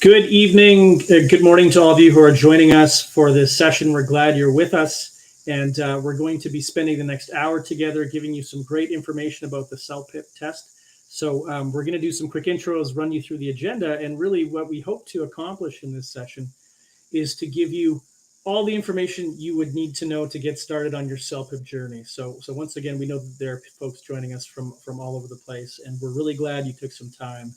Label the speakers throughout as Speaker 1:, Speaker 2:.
Speaker 1: Good evening, good morning to all of you who are joining us for this session. We're glad you're with us, and we're going to be spending the next hour together giving you some great information about the CELPIP test. So we're going to do some quick intros, run you through the agenda, and really what we hope to accomplish in this session is to give you all the information you would need to know to get started on your CELPIP journey. So once again, we know that there are folks joining us from all over the place, and we're really glad you took some time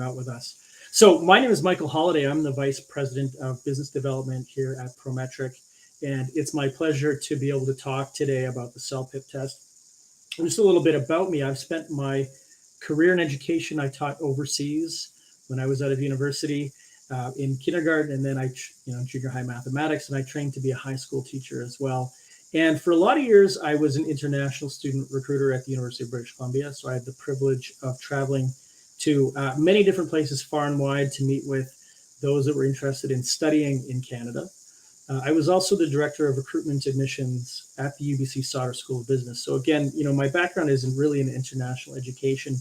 Speaker 1: out with us. So my name is Michael Holliday. I'm the Vice President of Business Development here at Prometric, and it's my pleasure to be able to talk today about the CELPIP test. And just a little bit about me. I've spent my career in education. I taught overseas when I was out of university in kindergarten, and then junior high mathematics, and I trained to be a high school teacher as well. And for a lot of years, I was an international student recruiter at the University of British Columbia. So I had the privilege of traveling to many different places far and wide to meet with those that were interested in studying in Canada. I was also the director of recruitment admissions at the UBC Sauder School of Business. So again, my background is really in international education,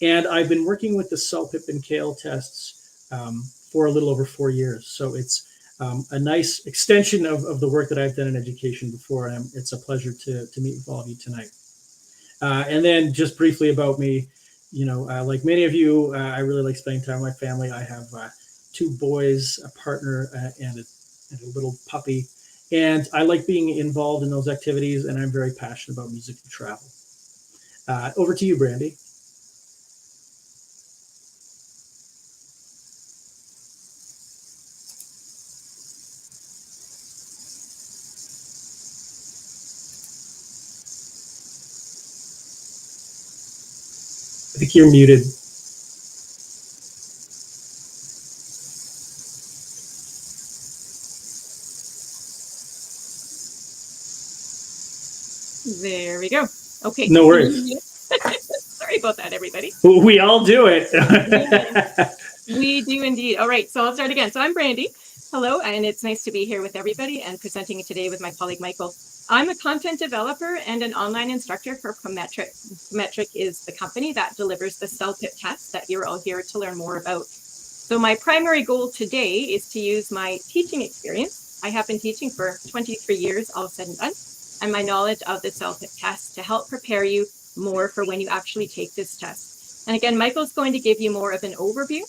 Speaker 1: and I've been working with the CELPIP and CALE tests for a little over 4 years. So it's a nice extension of the work that I've done in education before, and it's a pleasure to meet with all of you tonight. And then just briefly about me, like many of you, I really like spending time with my family. I have 2 boys, a partner, and a little puppy. And I like being involved in those activities, and I'm very passionate about music and travel. Over to you, Brandy. I think you're muted.
Speaker 2: There we go. Okay.
Speaker 1: No worries.
Speaker 2: Sorry about that, everybody.
Speaker 1: We all do it.
Speaker 2: We do indeed. All right. So I'll start again. So I'm Brandy. Hello, and it's nice to be here with everybody and presenting today with my colleague, Michael. I'm a content developer and an online instructor for Prometric. Prometric is the company that delivers the CELPIP test that you're all here to learn more about. So my primary goal today is to use my teaching experience. I have been teaching for 23 years, all said and done, and my knowledge of the CELPIP test to help prepare you more for when you actually take this test. And again, Michael's going to give you more of an overview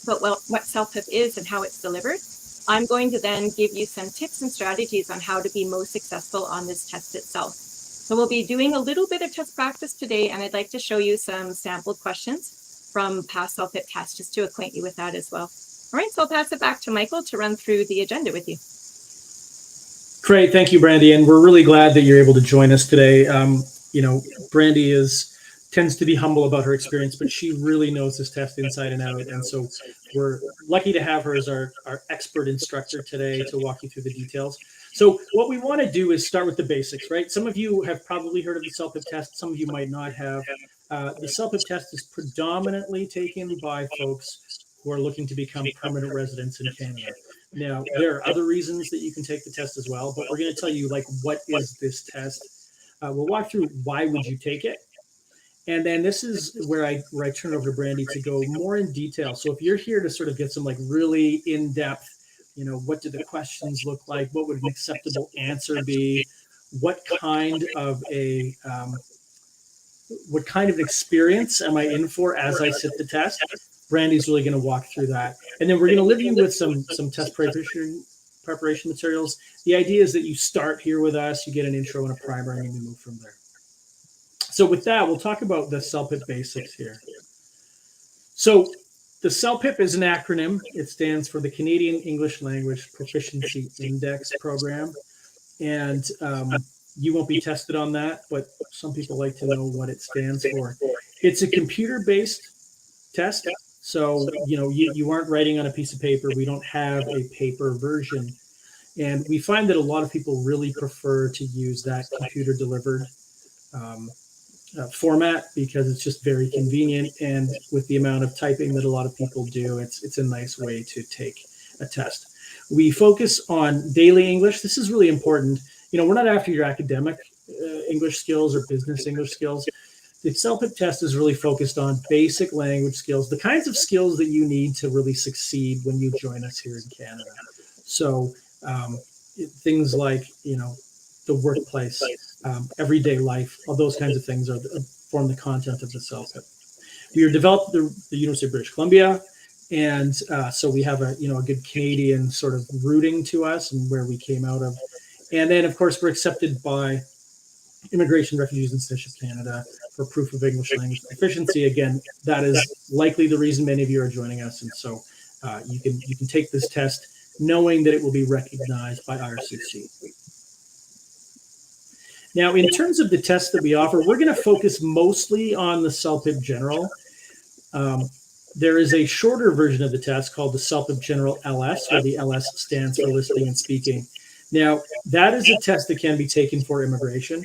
Speaker 2: about what CELPIP is and how it's delivered. I'm going to then give you some tips and strategies on how to be most successful on this test itself. So we'll be doing a little bit of test practice today, and I'd like to show you some sample questions from past CELPIP tests just to acquaint you with that as well. All right, so I'll pass it back to Michael to run through the agenda with you.
Speaker 1: Great, thank you, Brandy, and we're really glad that you're able to join us today. Brandy tends to be humble about her experience, but she really knows this test inside and out, and so we're lucky to have her as our expert instructor today to walk you through the details. So what we want to do is start with the basics, right? Some of you have probably heard of the CELPIP test, some of you might not have. The CELPIP test is predominantly taken by folks who are looking to become permanent residents in Canada. Now, there are other reasons that you can take the test as well, but we're going to tell you, what is this test? We'll walk through why would you take it. And then this is where I turn it over to Brandy to go more in detail. So if you're here to sort of get some really in-depth, what do the questions look like? What would an acceptable answer be? What kind of experience am I in for as I sit the test? Brandy's really going to walk through that. And then we're going to leave you with some test preparation materials. The idea is that you start here with us, you get an intro and a primer, and then we move from there. So with that, we'll talk about the CELPIP basics here. So the CELPIP is an acronym. It stands for the Canadian English Language Proficiency Index Program. And you won't be tested on that, but some people like to know what it stands for. It's a computer-based test. So, you aren't writing on a piece of paper. We don't have a paper version. And we find that a lot of people really prefer to use that computer-delivered format because it's just very convenient, and with the amount of typing that a lot of people do, it's a nice way to take a test. We focus on daily English. This is really important. We're not after your academic English skills or business English skills. the CELPIP test is really focused on basic language skills, the kinds of skills that you need to really succeed when you join us here in Canada. So things like, the workplace, everyday life, all those kinds of things form the content of the CELPIP. We are developed at the University of British Columbia, and so we have a good Canadian sort of rooting to us and where we came out of. And then, of course, we're accepted by Immigration, Refugees, and Citizenship Canada for proof of English language proficiency. Again, that is likely the reason many of you are joining us, and so you can take this test knowing that it will be recognized by IRCC. Now, in terms of the tests that we offer, we're going to focus mostly on the CELPIP General. There is a shorter version of the test called the CELPIP General LS, where the LS stands for listening and speaking. Now, that is a test that can be taken for immigration.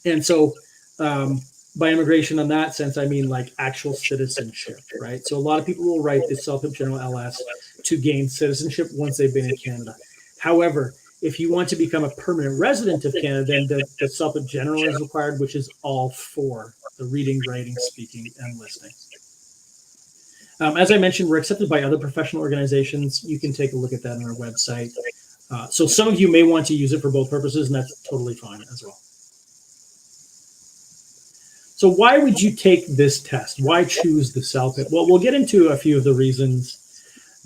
Speaker 1: And so by immigration in that sense, I mean like actual citizenship, right? So a lot of people will write the CELPIP General LS to gain citizenship once they've been in Canada. However, if you want to become a permanent resident of Canada, then the CELPIP General is required, which is all four: the reading, writing, speaking, and listening. As I mentioned, we're accepted by other professional organizations. You can take a look at that on our website. So some of you may want to use it for both purposes, and that's totally fine as well. So why would you take this test? Why choose the CELPIP? Well, we'll get into a few of the reasons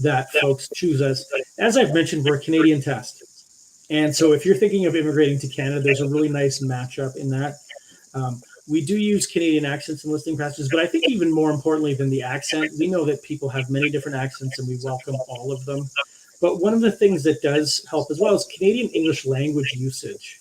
Speaker 1: that folks choose us. As I've mentioned, we're a Canadian test. And so if you're thinking of immigrating to Canada, there's a really nice matchup in that. We do use Canadian accents and listening passages, but I think even more importantly than the accent, we know that people have many different accents and we welcome all of them. But one of the things that does help as well is Canadian English language usage,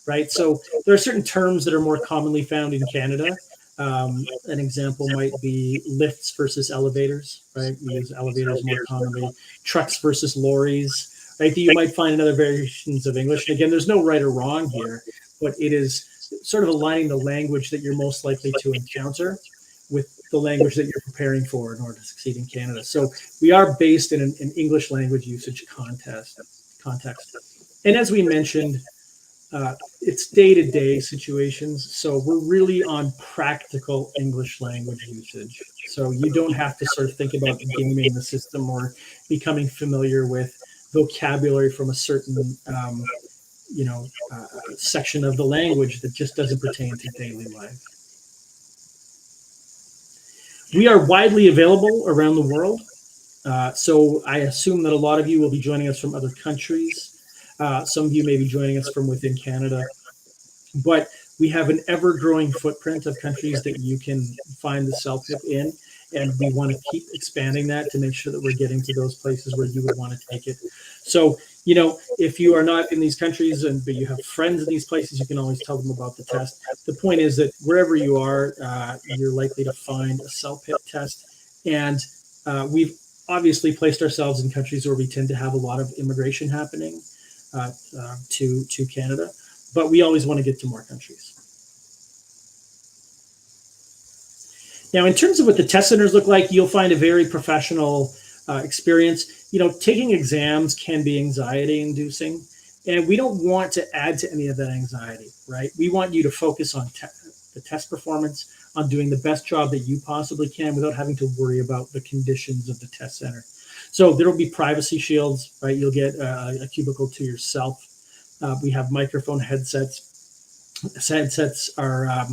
Speaker 1: right? So there are certain terms that are more commonly found in Canada. An example might be lifts versus elevators, right? We use elevators more commonly. Trucks versus lorries, right? That you might find in other variations of English. And again, there's no right or wrong here, but it is sort of aligning the language that you're most likely to encounter with the language that you're preparing for in order to succeed in Canada. So we are based in an English language usage context. And as we mentioned, it's day-to-day situations. So we're really on practical English language usage. So you don't have to sort of think about gaming the system or becoming familiar with vocabulary from a certain section of the language that just doesn't pertain to daily life. We are widely available around the world. So I assume that a lot of you will be joining us from other countries. Some of you may be joining us from within Canada. But we have an ever-growing footprint of countries that you can find the CELPIP in. And we want to keep expanding that to make sure that we're getting to those places where you would want to take it. So, if you are not in these countries but you have friends in these places, you can always tell them about the test. The point is that wherever you are, you're likely to find a CELPIP test. And we've obviously placed ourselves in countries where we tend to have a lot of immigration happening to Canada, but we always want to get to more countries. Now, in terms of what the test centers look like, you'll find a very professional experience. Taking exams can be anxiety-inducing, and we don't want to add to any of that anxiety, right? We want you to focus on the test performance, on doing the best job that you possibly can without having to worry about the conditions of the test center. So there will be privacy shields, right? You'll get a cubicle to yourself. We have microphone headsets. Headsets are...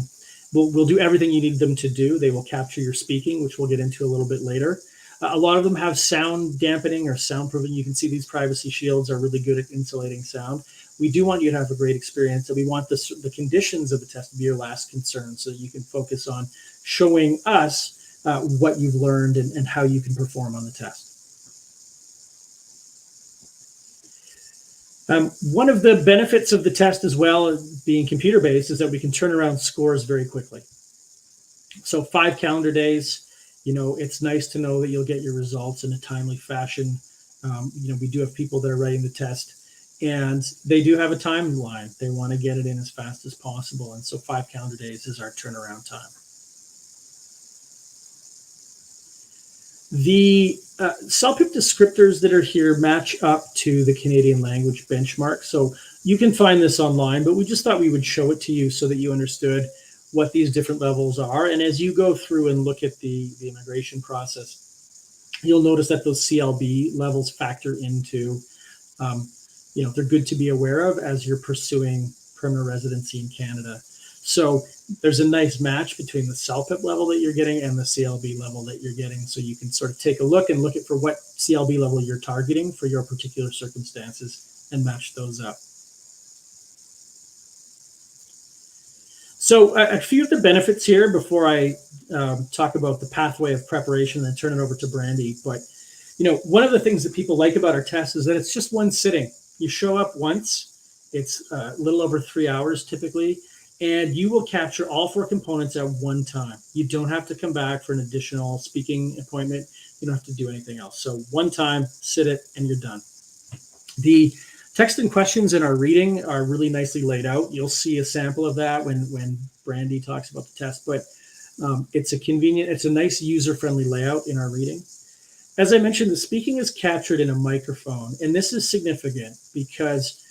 Speaker 1: We'll do everything you need them to do. They will capture your speaking, which we'll get into a little bit later. A lot of them have sound dampening or soundproofing. You can see these privacy shields are really good at insulating sound. We do want you to have a great experience, and we want the conditions of the test to be your last concern so that you can focus on showing us what you've learned and how you can perform on the test. One of the benefits of the test as well, being computer-based, is that we can turn around scores very quickly. So 5 calendar days, it's nice to know that you'll get your results in a timely fashion. We do have people that are writing the test, and they do have a timeline. They want to get it in as fast as possible, and so 5 calendar days is our turnaround time. The CELPIP descriptors that are here match up to the Canadian language benchmark. So you can find this online, but we just thought we would show it to you so that you understood what these different levels are. And as you go through and look at the immigration process, you'll notice that those CLB levels factor into, they're good to be aware of as you're pursuing permanent residency in Canada. So there's a nice match between the CELPIP level that you're getting and the CLB level that you're getting. So you can sort of take a look and look at for what CLB level you're targeting for your particular circumstances and match those up. So a few of the benefits here before I talk about the pathway of preparation and turn it over to Brandy. But, one of the things that people like about our test is that it's just one sitting. You show up once, it's a little over 3 hours typically, and you will capture all 4 components at one time. You don't have to come back for an additional speaking appointment. You don't have to do anything else. So one time, sit it, and you're done. The text and questions in our reading are really nicely laid out. You'll see a sample of that when Brandy talks about the test, but it's a nice user-friendly layout in our reading. As I mentioned, the speaking is captured in a microphone, and this is significant because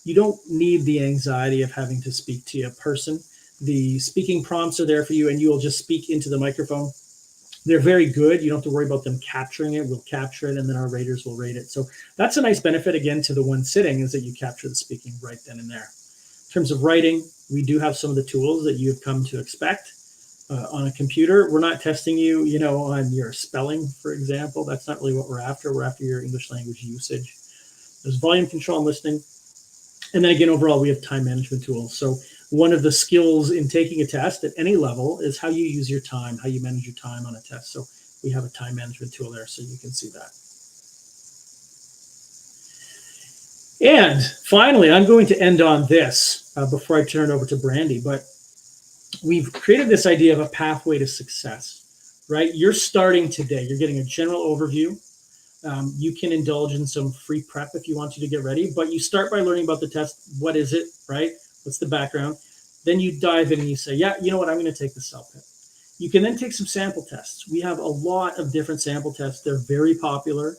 Speaker 1: you don't need the anxiety of having to speak to a person. The speaking prompts are there for you, and you will just speak into the microphone. They're very good. You don't have to worry about them capturing it. We'll capture it, and then our raters will rate it. So that's a nice benefit, again, to the one sitting, is that you capture the speaking right then and there. In terms of writing, we do have some of the tools that you've come to expect on a computer. We're not testing you, on your spelling, for example. That's not really what we're after. We're after your English language usage. There's volume control and listening. And then again, overall, we have time management tools. So one of the skills in taking a test at any level is how you use your time, how you manage your time on a test. So we have a time management tool there, so you can see that. And finally, I'm going to end on this before I turn it over to Brandy, but we've created this idea of a pathway to success, right? You're starting today. You're getting a general overview. You can indulge in some free prep if you want to get ready, but you start by learning about the test. What is it, right? What's the background? Then you dive in and you say, yeah, you know what? I'm going to take the CELPIP. You can then take some sample tests. We have a lot of different sample tests. They're very popular.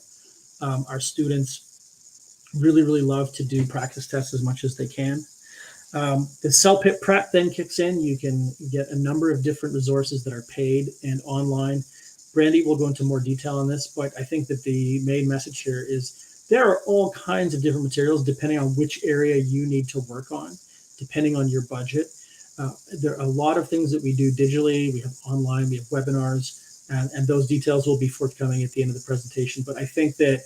Speaker 1: Our students really, really love to do practice tests as much as they can. The CELPIP prep then kicks in. You can get a number of different resources that are paid and online. Brandy will go into more detail on this, but I think that the main message here is there are all kinds of different materials depending on which area you need to work on, depending on your budget. There are a lot of things that we do digitally. We have online, we have webinars, and those details will be forthcoming at the end of the presentation. But I think that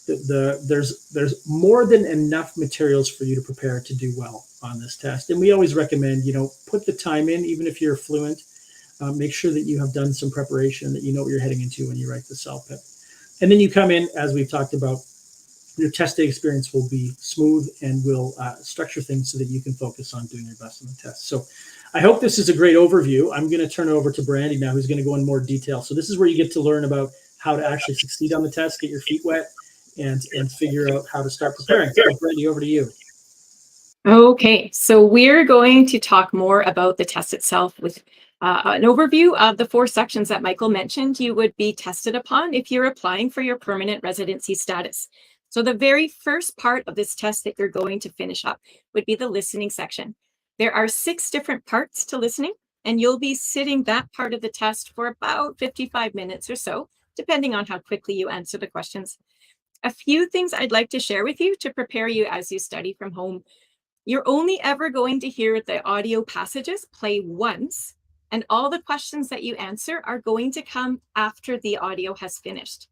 Speaker 1: there's more than enough materials for you to prepare to do well on this test. And we always recommend, put the time in, even if you're fluent. Make sure that you have done some preparation, that you know what you're heading into when you write the CELPIP. And then you come in, as we've talked about, your testing experience will be smooth and will structure things so that you can focus on doing your best on the test. So I hope this is a great overview. I'm going to turn it over to Brandy now, who's going to go in more detail. So this is where you get to learn about how to actually succeed on the test, get your feet wet, and figure out how to start preparing. So Brandy, over to you.
Speaker 2: Okay, so we're going to talk more about the test itself with an overview of the 4 sections that Michael mentioned you would be tested upon if you're applying for your permanent residency status. So the very first part of this test that you're going to finish up would be the listening section. There are 6 different parts to listening, and you'll be sitting that part of the test for about 55 minutes or so, depending on how quickly you answer the questions. A few things I'd like to share with you to prepare you as you study from home. You're only ever going to hear the audio passages play once, and all the questions that you answer are going to come after the audio has finished.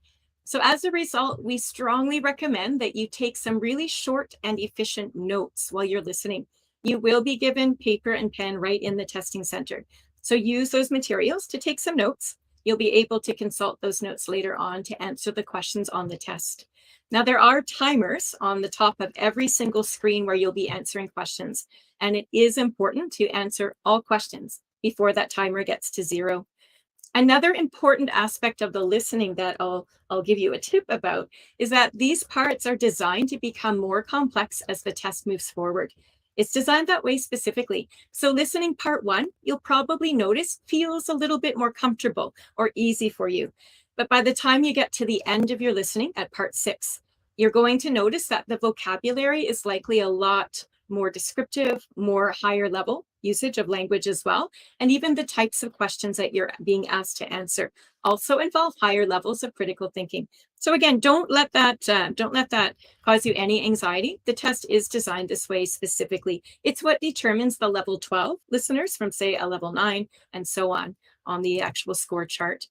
Speaker 2: So as a result, we strongly recommend that you take some really short and efficient notes while you're listening. You will be given paper and pen right in the testing center. So use those materials to take some notes. You'll be able to consult those notes later on to answer the questions on the test. Now, there are timers on the top of every single screen where you'll be answering questions, and it is important to answer all questions before that timer gets to 0. Another important aspect of the listening that I'll give you a tip about is that these parts are designed to become more complex as the test moves forward. It's designed that way specifically. So listening part 1, you'll probably notice feels a little bit more comfortable or easy for you. But by the time you get to the end of your listening at part 6, you're going to notice that the vocabulary is likely a lot more descriptive, more higher level usage of language as well. And even the types of questions that you're being asked to answer also involve higher levels of critical thinking. So again, don't let that cause you any anxiety. The test is designed this way specifically. It's what determines the level 12 listeners from, say, a level 9 and so on the actual score chart.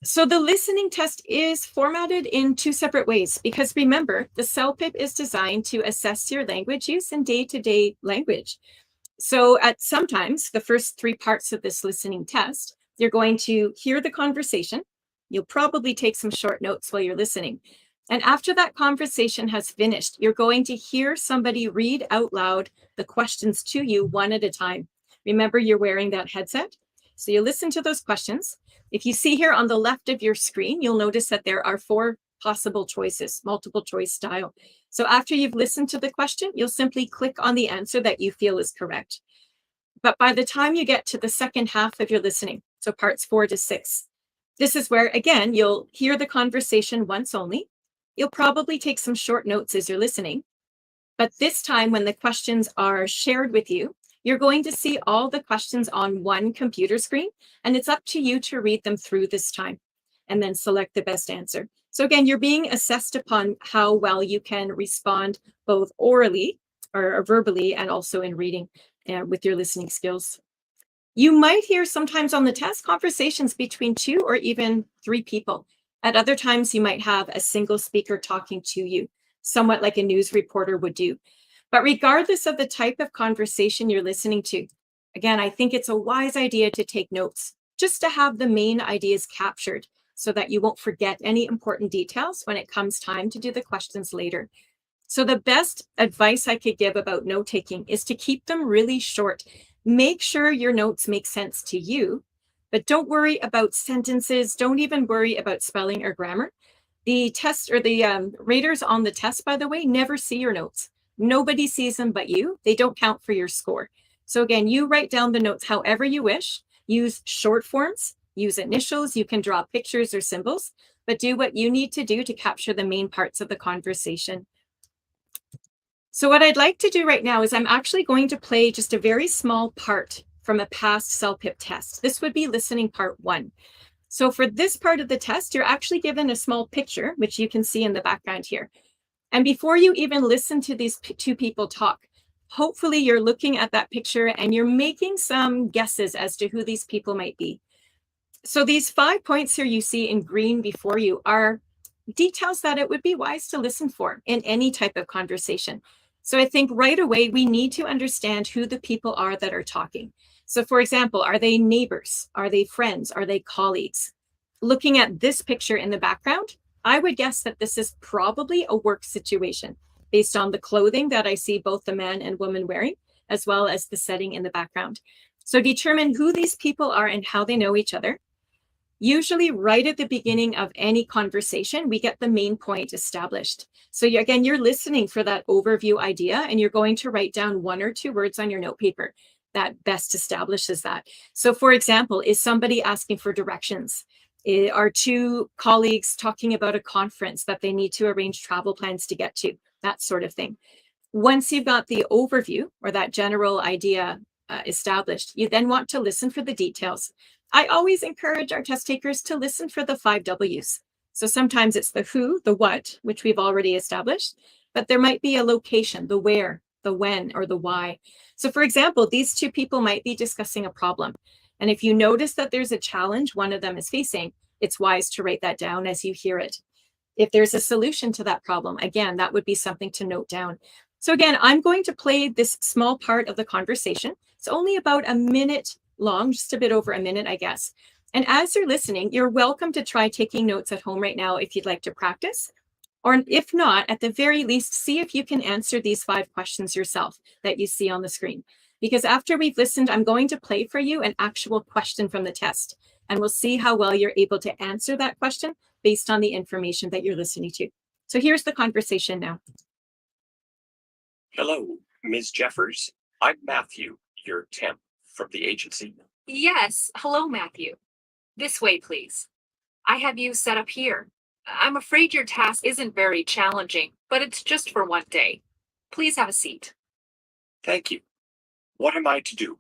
Speaker 2: So the listening test is formatted in two separate ways, because remember, the CELPIP is designed to assess your language use in day-to-day language. So sometimes the first 3 parts of this listening test, you're going to hear the conversation. You'll probably take some short notes while you're listening. And after that conversation has finished, you're going to hear somebody read out loud the questions to you one at a time. Remember, you're wearing that headset. So you listen to those questions. If you see here on the left of your screen, you'll notice that there are 4 possible choices, multiple choice style. So after you've listened to the question, you'll simply click on the answer that you feel is correct. But by the time you get to the second half of your listening, so parts 4 to 6, this is where, again, you'll hear the conversation once only. You'll probably take some short notes as you're listening. But this time, when the questions are shared with you, you're going to see all the questions on one computer screen, and it's up to you to read them through this time and then select the best answer. So again, you're being assessed upon how well you can respond both orally or verbally and also in reading with your listening skills. You might hear sometimes on the test conversations between 2 or even 3 people. At other times, you might have a single speaker talking to you, somewhat like a news reporter would do. But regardless of the type of conversation you're listening to, again, I think it's a wise idea to take notes, just to have the main ideas captured so that you won't forget any important details when it comes time to do the questions later. So the best advice I could give about note taking is to keep them really short. Make sure your notes make sense to you, but don't worry about sentences. Don't even worry about spelling or grammar. The test or the raters on the test, by the way, never see your notes. Nobody sees them but you. They don't count for your score. So again, you write down the notes however you wish. Use short forms, use initials. You can draw pictures or symbols, but do what you need to do to capture the main parts of the conversation. So what I'd like to do right now is I'm actually going to play just a very small part from a past CELPIP test. This would be listening part 1. So for this part of the test, you're actually given a small picture, which you can see in the background here. And before you even listen to these 2 people talk, hopefully you're looking at that picture and you're making some guesses as to who these people might be. So these 5 points here you see in green before you are details that it would be wise to listen for in any type of conversation. So I think right away, we need to understand who the people are that are talking. So for example, are they neighbors? Are they friends? Are they colleagues? Looking at this picture in the background, I would guess that this is probably a work situation based on the clothing that I see both the man and woman wearing, as well as the setting in the background. So determine who these people are and how they know each other. Usually right at the beginning of any conversation, we get the main point established. So again, you're listening for that overview idea, and you're going to write down 1 or 2 words on your note paper that best establishes that. So for example, is somebody asking for directions? Are 2 colleagues talking about a conference that they need to arrange travel plans to get to? That sort of thing. Once you've got the overview or that general idea established, you then want to listen for the details. I always encourage our test takers to listen for the 5 W's. So sometimes it's the who, the what, which we've already established, but there might be a location, the where, the when, or the why. So for example, these 2 people might be discussing a problem. And if you notice that there's a challenge one of them is facing, it's wise to write that down as you hear it. If there's a solution to that problem, again, that would be something to note down. So again, I'm going to play this small part of the conversation. It's only about a minute long, just a bit over a minute, I guess. And as you're listening, you're welcome to try taking notes at home right now if you'd like to practice. Or if not, at the very least, see if you can answer these 5 questions yourself that you see on the screen. Because after we've listened, I'm going to play for you an actual question from the test. And we'll see how well you're able to answer that question based on the information that you're listening to. So here's the conversation now.
Speaker 3: Hello, Ms. Jeffers. I'm Matthew, your temp from the agency.
Speaker 4: Yes, hello, Matthew. This way, please. I have you set up here. I'm afraid your task isn't very challenging, but it's just for 1 day. Please have a seat.
Speaker 3: Thank you. What am I to do?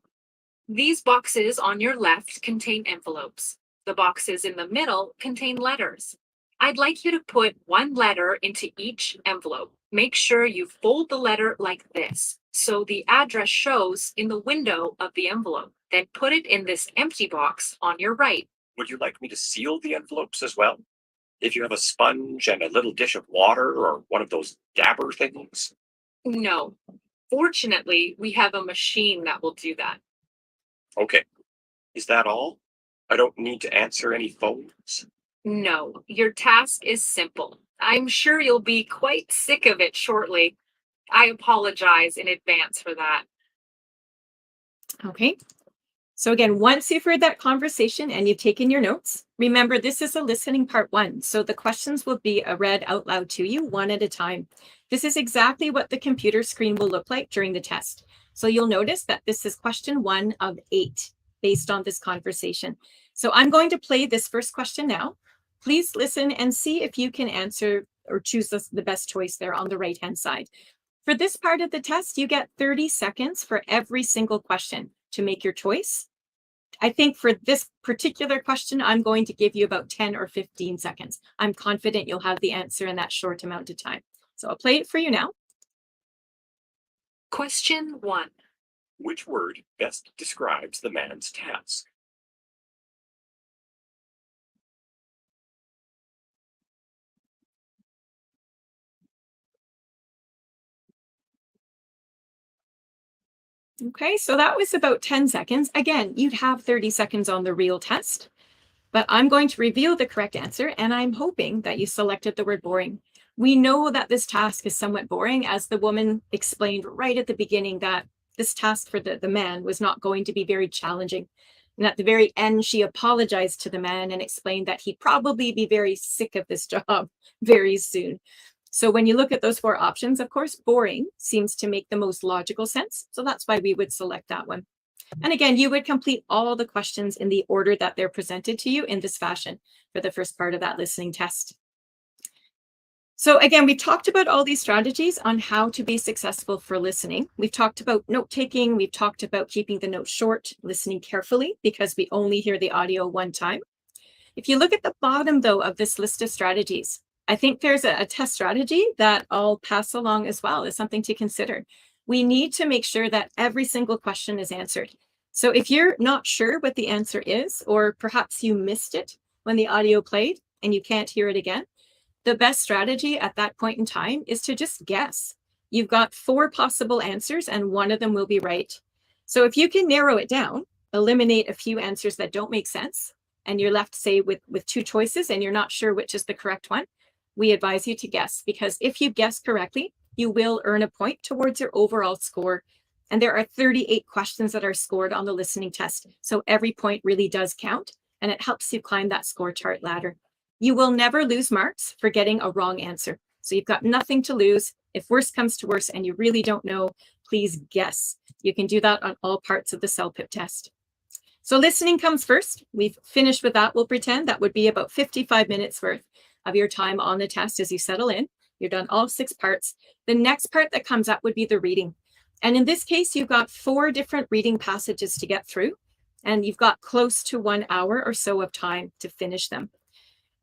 Speaker 4: These boxes on your left contain envelopes. The boxes in the middle contain letters. I'd like you to put one letter into each envelope. Make sure you fold the letter like this, so the address shows in the window of the envelope. Then put it in this empty box on your right.
Speaker 3: Would you like me to seal the envelopes as well? If you have a sponge and a little dish of water or one of those dabber things?
Speaker 4: No. Fortunately, we have a machine that will do that.
Speaker 3: Okay. Is that all? I don't need to answer any phones?
Speaker 4: No, your task is simple. I'm sure you'll be quite sick of it shortly. I apologize in advance for that.
Speaker 2: Okay. So again, once you've heard that conversation and you've taken your notes, remember this is a listening part 1. So the questions will be read out loud to you one at a time. This is exactly what the computer screen will look like during the test. So you'll notice that this is question 1 of 8 based on this conversation. So I'm going to play this first question now. Please listen and see if you can answer or choose the best choice there on the right-hand side. For this part of the test, you get 30 seconds for every single question to make your choice. I think for this particular question, I'm going to give you about 10 or 15 seconds. I'm confident you'll have the answer in that short amount of time. So I'll play it for you now.
Speaker 4: Question 1.
Speaker 3: Which word best describes the man's task?
Speaker 2: Okay, so that was about 10 seconds. Again, you'd have 30 seconds on the real test, but I'm going to reveal the correct answer, and I'm hoping that you selected the word boring. We know that this task is somewhat boring, as the woman explained right at the beginning that this task for the man was not going to be very challenging. And at the very end, she apologized to the man and explained that he'd probably be very sick of this job very soon. So when you look at those 4 options, of course, boring seems to make the most logical sense. So that's why we would select that one. And again, you would complete all the questions in the order that they're presented to you in this fashion for the first part of that listening test. So again, we've talked about all these strategies on how to be successful for listening. We've talked about note-taking. We've talked about keeping the notes short, listening carefully, because we only hear the audio one time. If you look at the bottom, though, of this list of strategies, I think there's a test strategy that I'll pass along as well as something to consider. We need to make sure that every single question is answered. So if you're not sure what the answer is, or perhaps you missed it when the audio played and you can't hear it again, the best strategy at that point in time is to just guess. You've got 4 possible answers and one of them will be right. So if you can narrow it down, eliminate a few answers that don't make sense, and you're left, say, with 2 choices and you're not sure which is the correct one, we advise you to guess, because if you guess correctly, you will earn a point towards your overall score. And there are 38 questions that are scored on the listening test. So every point really does count, and it helps you climb that score chart ladder. You will never lose marks for getting a wrong answer. So you've got nothing to lose. If worse comes to worse and you really don't know, please guess. You can do that on all parts of the CELPIP test. So listening comes first. We've finished with that. We'll pretend that would be about 55 minutes worth of your time on the test as you settle in. You've done all 6 parts. The next part that comes up would be the reading. And in this case, you've got 4 different reading passages to get through, and you've got close to 1 hour or so of time to finish them.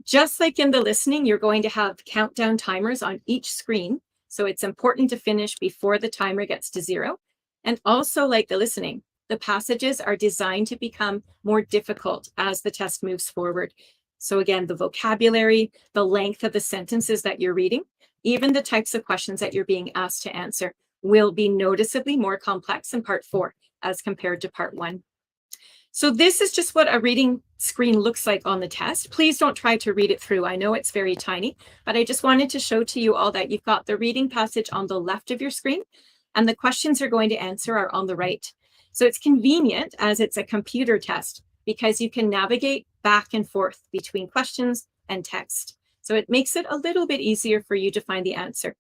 Speaker 2: Just like in the listening, you're going to have countdown timers on each screen. So it's important to finish before the timer gets to 0. And also, like the listening, the passages are designed to become more difficult as the test moves forward. So again, the vocabulary, the length of the sentences that you're reading, even the types of questions that you're being asked to answer will be noticeably more complex in part 4 as compared to part 1. So this is just what a reading screen looks like on the test. Please don't try to read it through. I know it's very tiny, but I just wanted to show to you all that you've got the reading passage on the left of your screen, and the questions you're going to answer are on the right. So it's convenient as it's a computer test, because you can navigate back and forth between questions and text. So it makes it a little bit easier for you to find the answer.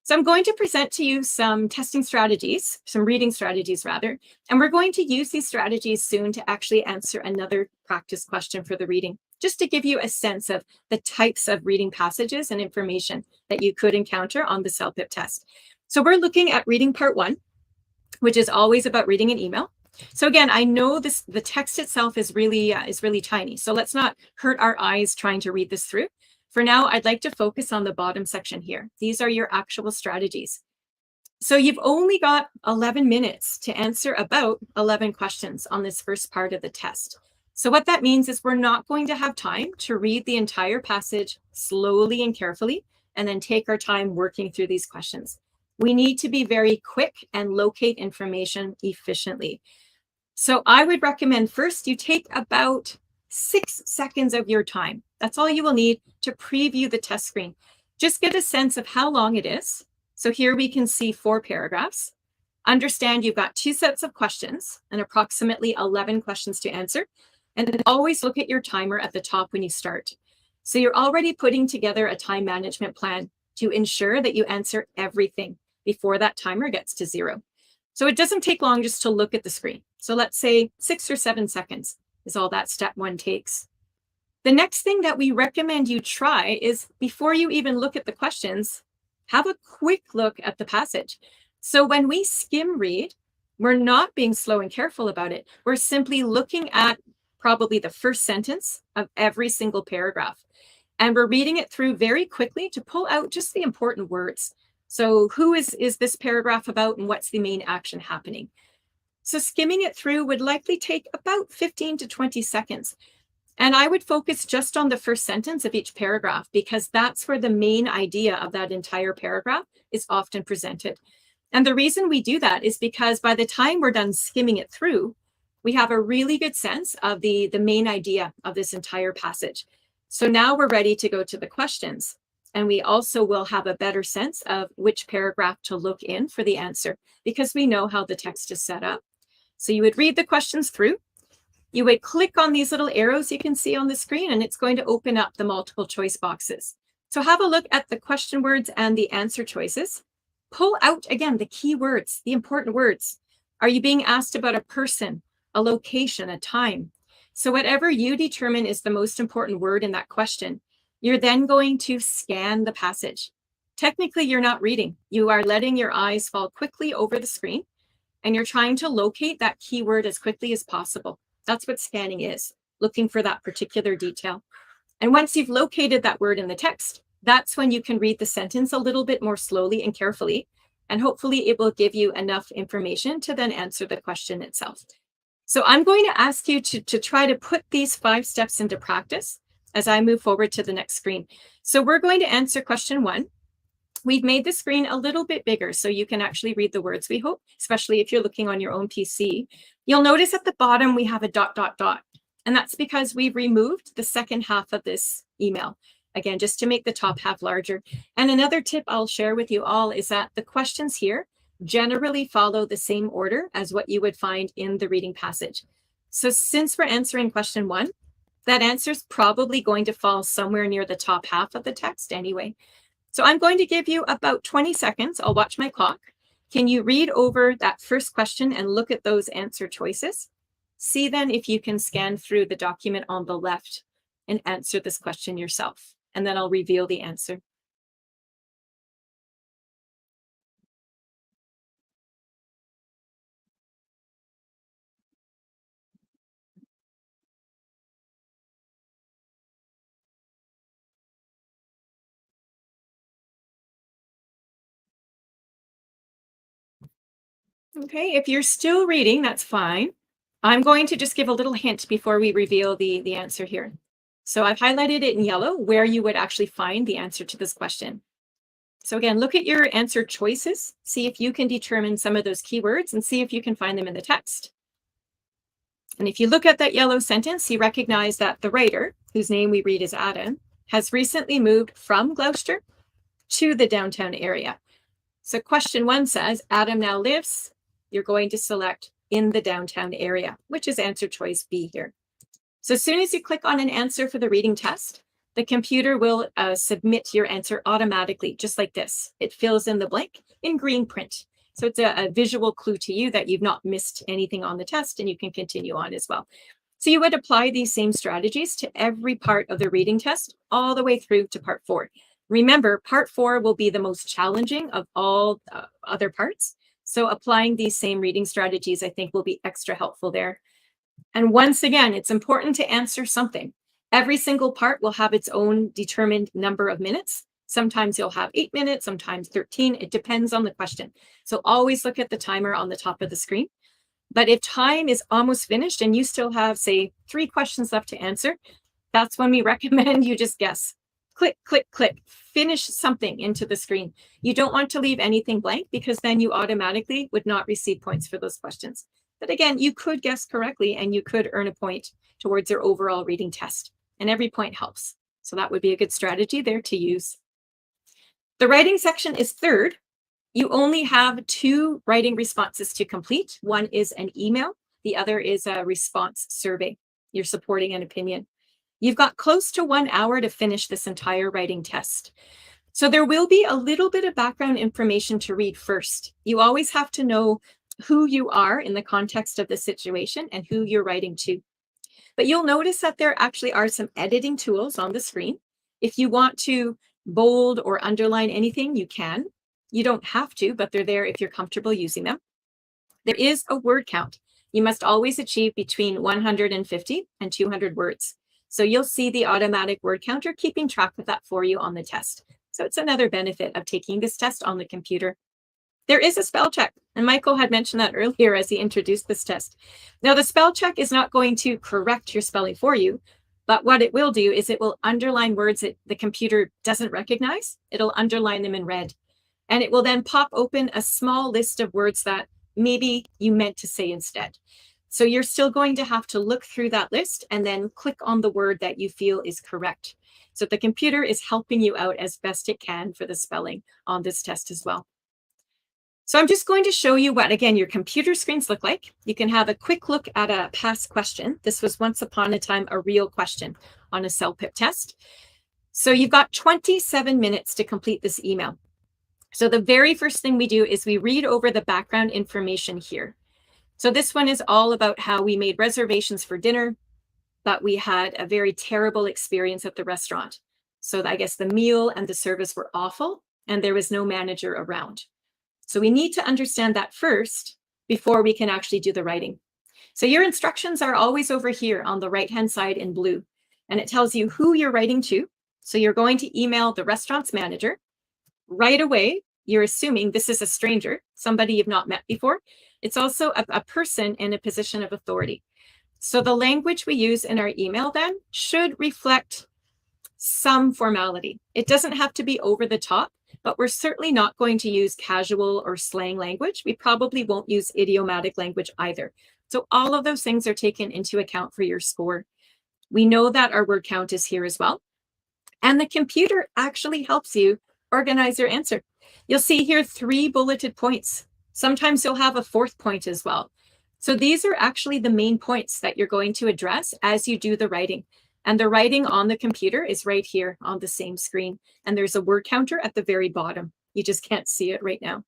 Speaker 2: So I'm going to present to you some testing strategies, some reading strategies rather, and we're going to use these strategies soon to actually answer another practice question for the reading, just to give you a sense of the types of reading passages and information that you could encounter on the CELPIP test. So we're looking at reading part 1. which is always about reading an email. So again, I know the text itself is really tiny. So let's not hurt our eyes trying to read this through. For now, I'd like to focus on the bottom section here. These are your actual strategies. So you've only got 11 minutes to answer about 11 questions on this first part of the test. So what that means is we're not going to have time to read the entire passage slowly and carefully, and then take our time working through these questions. We need to be very quick and locate information efficiently. So I would recommend first you take about 6 seconds of your time. That's all you will need to preview the test screen. Just get a sense of how long it is. So here we can see 4 paragraphs. Understand you've got 2 sets of questions and approximately 11 questions to answer. And then always look at your timer at the top when you start. So you're already putting together a time management plan to ensure that you answer everything before that timer gets to 0. So it doesn't take long just to look at the screen. So let's say 6 or 7 seconds is all that step 1 takes. The next thing that we recommend you try is before you even look at the questions, have a quick look at the passage. So when we skim read, we're not being slow and careful about it. We're simply looking at probably the first sentence of every single paragraph. And we're reading it through very quickly to pull out just the important words. So who is this paragraph about and what's the main action happening? So skimming it through would likely take about 15 to 20 seconds. And I would focus just on the first sentence of each paragraph because that's where the main idea of that entire paragraph is often presented. And the reason we do that is because by the time we're done skimming it through, we have a really good sense of the main idea of this entire passage. So now we're ready to go to the questions. And we also will have a better sense of which paragraph to look in for the answer because we know how the text is set up. So you would read the questions through. You would click on these little arrows you can see on the screen, and it's going to open up the multiple choice boxes. So have a look at the question words and the answer choices. Pull out, again, the key words, the important words. Are you being asked about a person, a location, a time? So whatever you determine is the most important word in that question, you're then going to scan the passage. Technically, you're not reading. You are letting your eyes fall quickly over the screen, and you're trying to locate that keyword as quickly as possible. That's what scanning is, looking for that particular detail. And once you've located that word in the text, that's when you can read the sentence a little bit more slowly and carefully, and hopefully it will give you enough information to then answer the question itself. So I'm going to ask you to try to put these 5 steps into practice as I move forward to the next screen. So we're going to answer question 1. We've made the screen a little bit bigger so you can actually read the words, we hope, especially if you're looking on your own PC. You'll notice at the bottom we have a ... And that's because we've removed the second half of this email. Again, just to make the top half larger. And another tip I'll share with you all is that the questions here generally follow the same order as what you would find in the reading passage. So since we're answering question 1, that answer is probably going to fall somewhere near the top half of the text anyway. So I'm going to give you about 20 seconds. I'll watch my clock. Can you read over that first question and look at those answer choices? See then if you can scan through the document on the left and answer this question yourself. And then I'll reveal the answer. Okay, if you're still reading, that's fine. I'm going to just give a little hint before we reveal the answer here. So I've highlighted it in yellow where you would actually find the answer to this question. So again, look at your answer choices, see if you can determine some of those keywords and see if you can find them in the text. And if you look at that yellow sentence, you recognize that the writer, whose name we read as Adam, has recently moved from Gloucester to the downtown area. So question 1 says, Adam now lives. You're going to select in the downtown area, which is answer choice B here. So as soon as you click on an answer for the reading test, the computer will submit your answer automatically, just like this. It fills in the blank in green print. So it's a visual clue to you that you've not missed anything on the test and you can continue on as well. So you would apply these same strategies to every part of the reading test all the way through to part 4. Remember, part 4 will be the most challenging of all other parts So applying these same reading strategies, I think, will be extra helpful there. And once again, it's important to answer something. Every single part will have its own determined number of minutes. Sometimes you'll have 8 minutes, sometimes 13. It depends on the question. So always look at the timer on the top of the screen. But if time is almost finished and you still have, say, 3 questions left to answer, that's when we recommend you just guess. Click, click, click, finish something into the screen. You don't want to leave anything blank because then you automatically would not receive points for those questions. But again, you could guess correctly and you could earn a point towards your overall reading test. And every point helps. So that would be a good strategy there to use. The writing section is third. You only have 2 writing responses to complete. One is an email. The other is a response survey. You're supporting an opinion. You've got close to 1 hour to finish this entire writing test. So there will be a little bit of background information to read first. You always have to know who you are in the context of the situation and who you're writing to. But you'll notice that there actually are some editing tools on the screen. If you want to bold or underline anything, you can. You don't have to, but they're there if you're comfortable using them. There is a word count. You must always achieve between 150 and 200 words. So you'll see the automatic word counter keeping track of that for you on the test. So it's another benefit of taking this test on the computer. There is a spell check, and Michael had mentioned that earlier as he introduced this test. Now, the spell check is not going to correct your spelling for you, but what it will do is it will underline words that the computer doesn't recognize. It'll underline them in red, and it will then pop open a small list of words that maybe you meant to say instead. So you're still going to have to look through that list and then click on the word that you feel is correct. So the computer is helping you out as best it can for the spelling on this test as well. So I'm just going to show you what, again, your computer screens look like. You can have a quick look at a past question. This was once upon a time a real question on a CELPIP test. So you've got 27 minutes to complete this email. So the very first thing we do is we read over the background information here. So this one is all about how we made reservations for dinner, but we had a very terrible experience at the restaurant. So I guess the meal and the service were awful and there was no manager around. So we need to understand that first before we can actually do the writing. So your instructions are always over here on the right-hand side in blue, and it tells you who you're writing to. So you're going to email the restaurant's manager. Right away, you're assuming this is a stranger, somebody you've not met before. It's also a person in a position of authority. So the language we use in our email then should reflect some formality. It doesn't have to be over the top, but we're certainly not going to use casual or slang language. We probably won't use idiomatic language either. So all of those things are taken into account for your score. We know that our word count is here as well. And the computer actually helps you organize your answer. You'll see here 3 bulleted points. Sometimes you'll have a 4th point as well. So these are actually the main points that you're going to address as you do the writing. And the writing on the computer is right here on the same screen. And there's a word counter at the very bottom. You just can't see it right now.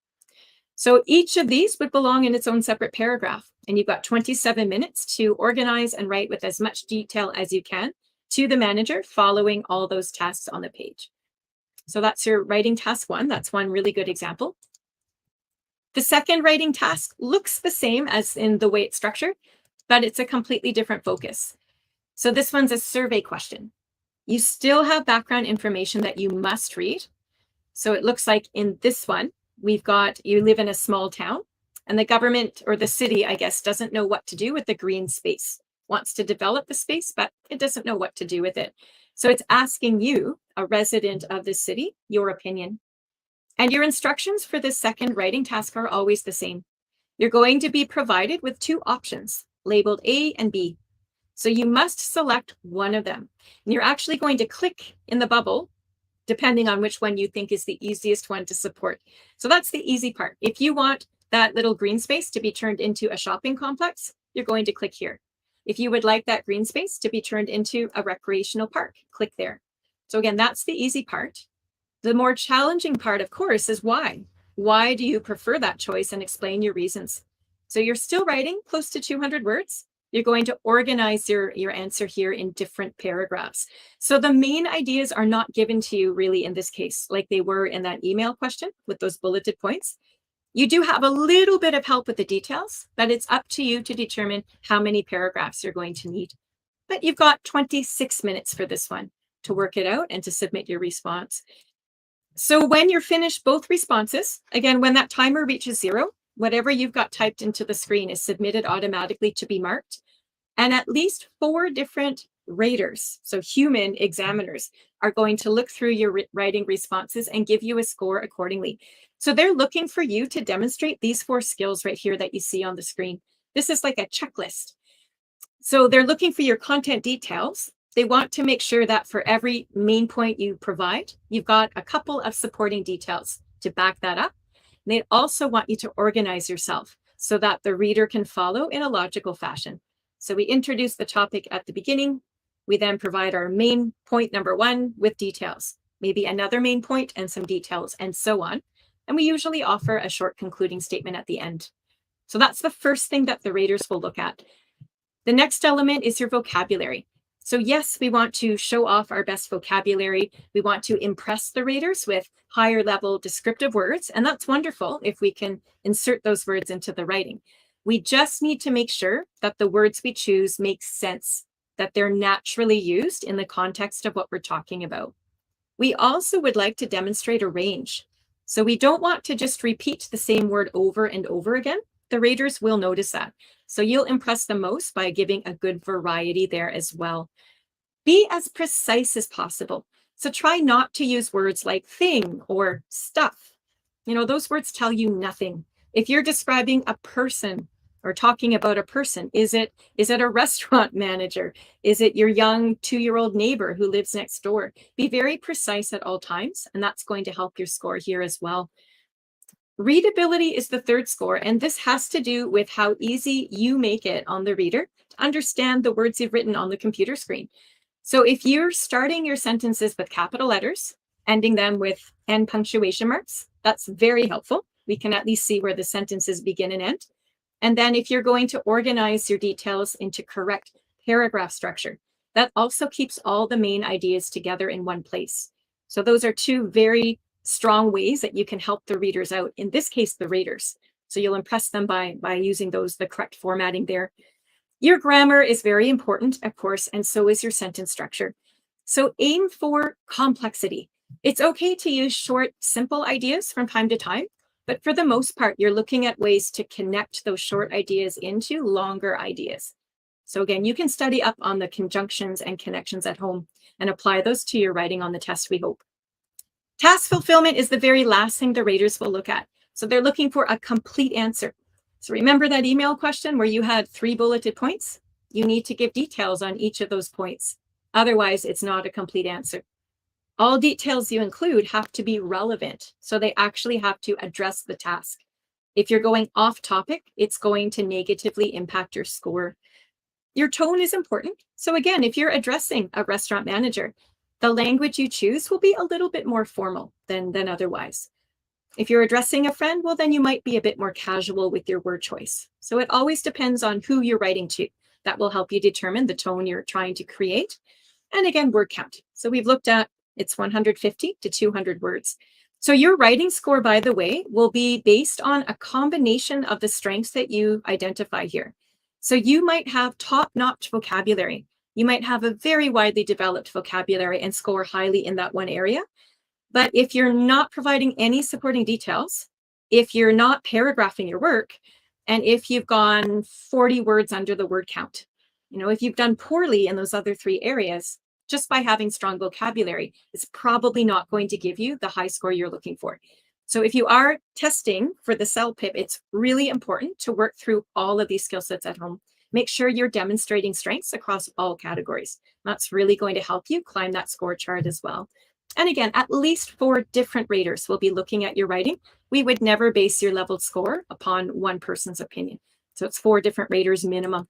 Speaker 2: So each of these would belong in its own separate paragraph. And you've got 27 minutes to organize and write with as much detail as you can to the manager following all those tasks on the page. So that's your writing task 1. That's one really good example. The second writing task looks the same as in the way it's structured, but it's a completely different focus. So this one's a survey question. You still have background information that you must read. So it looks like in this one, we've got you live in a small town and the government or the city, I guess, doesn't know what to do with the green space, wants to develop the space, but it doesn't know what to do with it. So it's asking you, a resident of the city, your opinion. And your instructions for this second writing task are always the same. You're going to be provided with 2 options, labeled A and B. So you must select one of them. And you're actually going to click in the bubble, depending on which one you think is the easiest one to support. So that's the easy part. If you want that little green space to be turned into a shopping complex, you're going to click here. If you would like that green space to be turned into a recreational park, click there. So again, that's the easy part. The more challenging part, of course, is why. Why do you prefer that choice, and explain your reasons? So you're still writing close to 200 words. You're going to organize your answer here in different paragraphs. So the main ideas are not given to you really in this case, like they were in that email question with those bulleted points. You do have a little bit of help with the details, but it's up to you to determine how many paragraphs you're going to need. But you've got 26 minutes for this one to work it out and to submit your response. So when you're finished both responses, again, when that timer reaches 0, whatever you've got typed into the screen is submitted automatically to be marked. And at least 4 different raters, so human examiners, are going to look through your writing responses and give you a score accordingly. So they're looking for you to demonstrate these 4 skills right here that you see on the screen. This is like a checklist. So they're looking for your content details. They want to make sure that for every main point you provide, you've got a couple of supporting details to back that up. And they also want you to organize yourself so that the reader can follow in a logical fashion. So we introduce the topic at the beginning. We then provide our main point number 1 with details, maybe another main point and some details, and so on. And we usually offer a short concluding statement at the end. So that's the first thing that the raters will look at. The next element is your vocabulary. So yes, we want to show off our best vocabulary. We want to impress the raters with higher level descriptive words. And that's wonderful if we can insert those words into the writing. We just need to make sure that the words we choose make sense, that they're naturally used in the context of what we're talking about. We also would like to demonstrate a range. So we don't want to just repeat the same word over and over again. The raters will notice that. So you'll impress them most by giving a good variety there as well. Be as precise as possible. So try not to use words like thing or stuff. You know, those words tell you nothing. If you're describing a person or talking about a person, is it a restaurant manager? Is it your young 2-year-old neighbor who lives next door? Be very precise at all times, and that's going to help your score here as well. Readability is the third score, and this has to do with how easy you make it on the reader to understand the words you've written on the computer screen. So if you're starting your sentences with capital letters, ending them with end punctuation marks, that's very helpful. We can at least see where the sentences begin and end. And then if you're going to organize your details into correct paragraph structure, that also keeps all the main ideas together in one place. So those are 2 very strong ways that you can help the readers out, in this case, the raters. So you'll impress them by using the correct formatting there. Your grammar is very important, of course, and so is your sentence structure. So aim for complexity. It's okay to use short, simple ideas from time to time, but for the most part, you're looking at ways to connect those short ideas into longer ideas. So again, you can study up on the conjunctions and connections at home and apply those to your writing on the test, we hope. Task fulfillment is the very last thing the raters will look at. So they're looking for a complete answer. So remember that email question where you had 3 bulleted points? You need to give details on each of those points. Otherwise, it's not a complete answer. All details you include have to be relevant. So they actually have to address the task. If you're going off topic, it's going to negatively impact your score. Your tone is important. So again, if you're addressing a restaurant manager, the language you choose will be a little bit more formal than otherwise. If you're addressing a friend, well, then you might be a bit more casual with your word choice. So it always depends on who you're writing to. That will help you determine the tone you're trying to create. And again, word count. So we've looked at it's 150 to 200 words. So your writing score, by the way, will be based on a combination of the strengths that you identify here. So you might have top-notch vocabulary. You might have a very widely developed vocabulary and score highly in that one area. But if you're not providing any supporting details, if you're not paragraphing your work, and if you've gone 40 words under the word count, you know, if you've done poorly in those other 3 areas, just by having strong vocabulary, it's probably not going to give you the high score you're looking for. So if you are testing for the CELPIP, it's really important to work through all of these skill sets at home. Make sure you're demonstrating strengths across all categories. That's really going to help you climb that score chart as well. And again, at least 4 different raters will be looking at your writing. We would never base your leveled score upon one person's opinion. So it's 4 different raters minimum.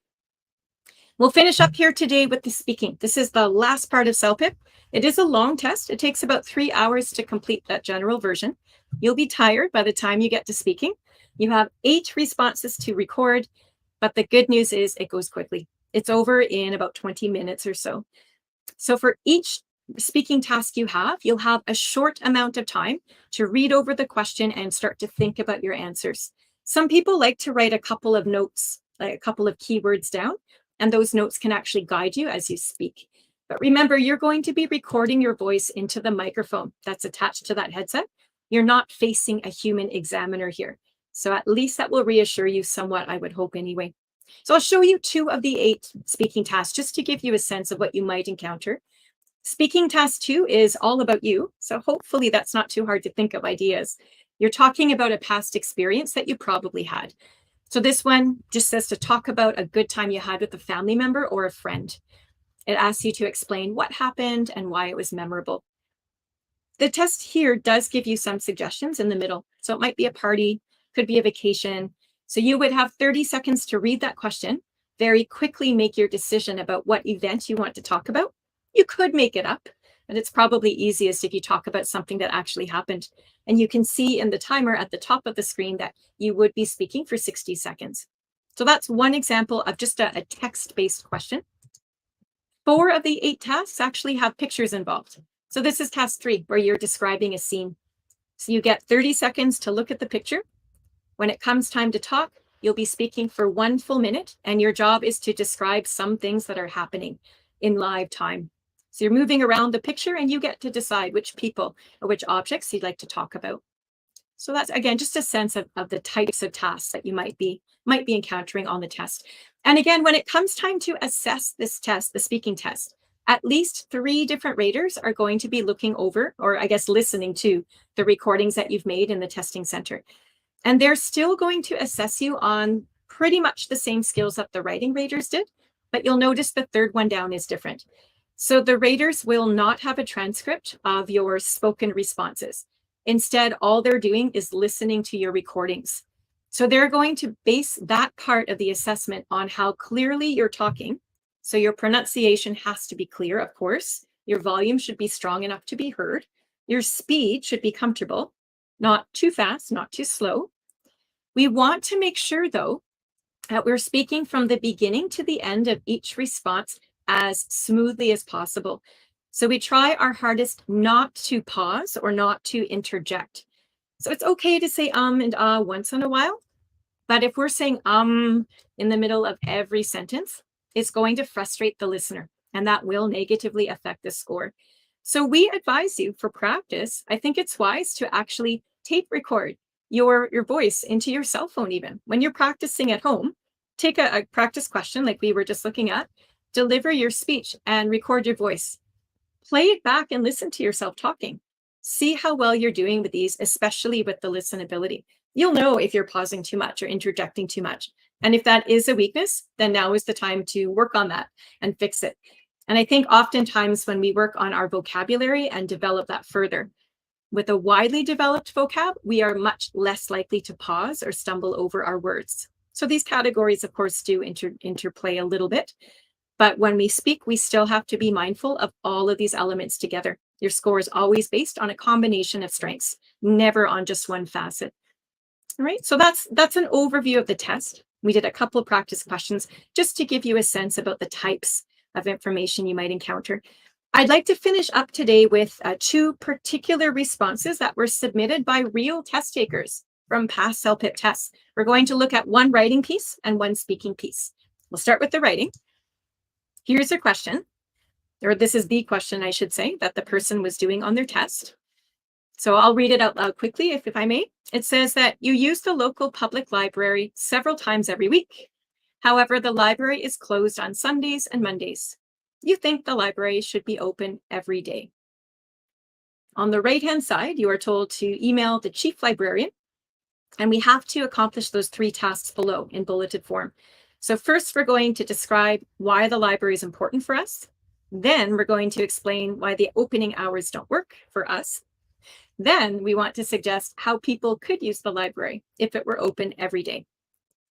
Speaker 2: We'll finish up here today with the speaking. This is the last part of CELPIP. It is a long test. It takes about 3 hours to complete that general version. You'll be tired by the time you get to speaking. You have 8 responses to record, but the good news is it goes quickly. It's over in about 20 minutes or so. So for each speaking task you have, you'll have a short amount of time to read over the question and start to think about your answers. Some people like to write a couple of notes, like a couple of keywords down, and those notes can actually guide you as you speak. But remember, you're going to be recording your voice into the microphone that's attached to that headset. You're not facing a human examiner here. So at least that will reassure you somewhat, I would hope anyway. So I'll show you 2 of the 8 speaking tasks just to give you a sense of what you might encounter. Speaking task 2 is all about you. So hopefully that's not too hard to think of ideas. You're talking about a past experience that you probably had. So this one just says to talk about a good time you had with a family member or a friend. It asks you to explain what happened and why it was memorable. The test here does give you some suggestions in the middle. So it might be a party, could be a vacation. So you would have 30 seconds to read that question, very quickly make your decision about what event you want to talk about. You could make it up, but it's probably easiest if you talk about something that actually happened. And you can see in the timer at the top of the screen that you would be speaking for 60 seconds. So that's one example of just a text-based question. 4 of the 8 tasks actually have pictures involved. So this is task 3, where you're describing a scene. So you get 30 seconds to look at the picture. When it comes time to talk, you'll be speaking for 1 full minute, and your job is to describe some things that are happening in live time. So you're moving around the picture and you get to decide which people or which objects you'd like to talk about. So that's, again, just a sense of the types of tasks that you might be encountering on the test. And again, when it comes time to assess this test, the speaking test, at least 3 different raters are going to be looking over, or I guess listening to, the recordings that you've made in the testing center. And they're still going to assess you on pretty much the same skills that the writing raters did, but you'll notice the 3rd one down is different. So the raters will not have a transcript of your spoken responses. Instead, all they're doing is listening to your recordings. So they're going to base that part of the assessment on how clearly you're talking. So your pronunciation has to be clear, of course. Your volume should be strong enough to be heard. Your speed should be comfortable, not too fast, not too slow. We want to make sure, though, that we're speaking from the beginning to the end of each response as smoothly as possible. So we try our hardest not to pause or not to interject. So it's okay to say and once in a while, but if we're saying in the middle of every sentence, it's going to frustrate the listener, and that will negatively affect the score. So we advise you, for practice, I think it's wise to actually tape record your voice into your cell phone. Even when you're practicing at home, take a practice question like we were just looking at, deliver your speech and record your voice. Play it back and listen to yourself talking. See how well you're doing with these, especially with the listenability. You'll know if you're pausing too much or interjecting too much. And if that is a weakness, then now is the time to work on that and fix it. And I think oftentimes when we work on our vocabulary and develop that further, with a widely developed vocab, we are much less likely to pause or stumble over our words. So these categories, of course, do interplay a little bit. But when we speak, we still have to be mindful of all of these elements together. Your score is always based on a combination of strengths, never on just one facet. All right, so that's an overview of the test. We did a couple of practice questions just to give you a sense about the types of information you might encounter. I'd like to finish up today with 2 particular responses that were submitted by real test takers from past CELPIP tests. We're going to look at one writing piece and one speaking piece. We'll start with the writing. Here's a question, or this is the question, I should say, that the person was doing on their test. So I'll read it out loud quickly, if I may. It says that you use the local public library several times every week. However, the library is closed on Sundays and Mondays. You think the library should be open every day. On the right-hand side, you are told to email the chief librarian, and we have to accomplish those 3 tasks below in bulleted form. So first, we're going to describe why the library is important for us. Then we're going to explain why the opening hours don't work for us. Then we want to suggest how people could use the library if it were open every day.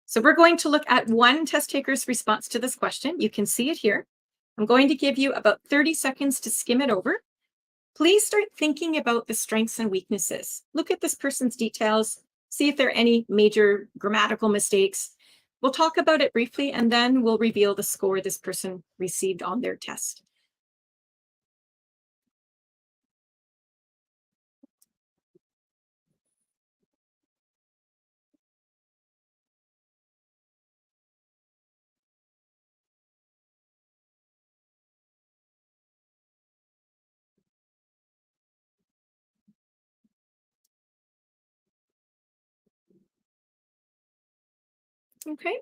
Speaker 2: So we're going to look at one test taker's response to this question. You can see it here. I'm going to give you about 30 seconds to skim it over. Please start thinking about the strengths and weaknesses. Look at this person's details, see if there are any major grammatical mistakes. We'll talk about it briefly, and then we'll reveal the score this person received on their test. Okay.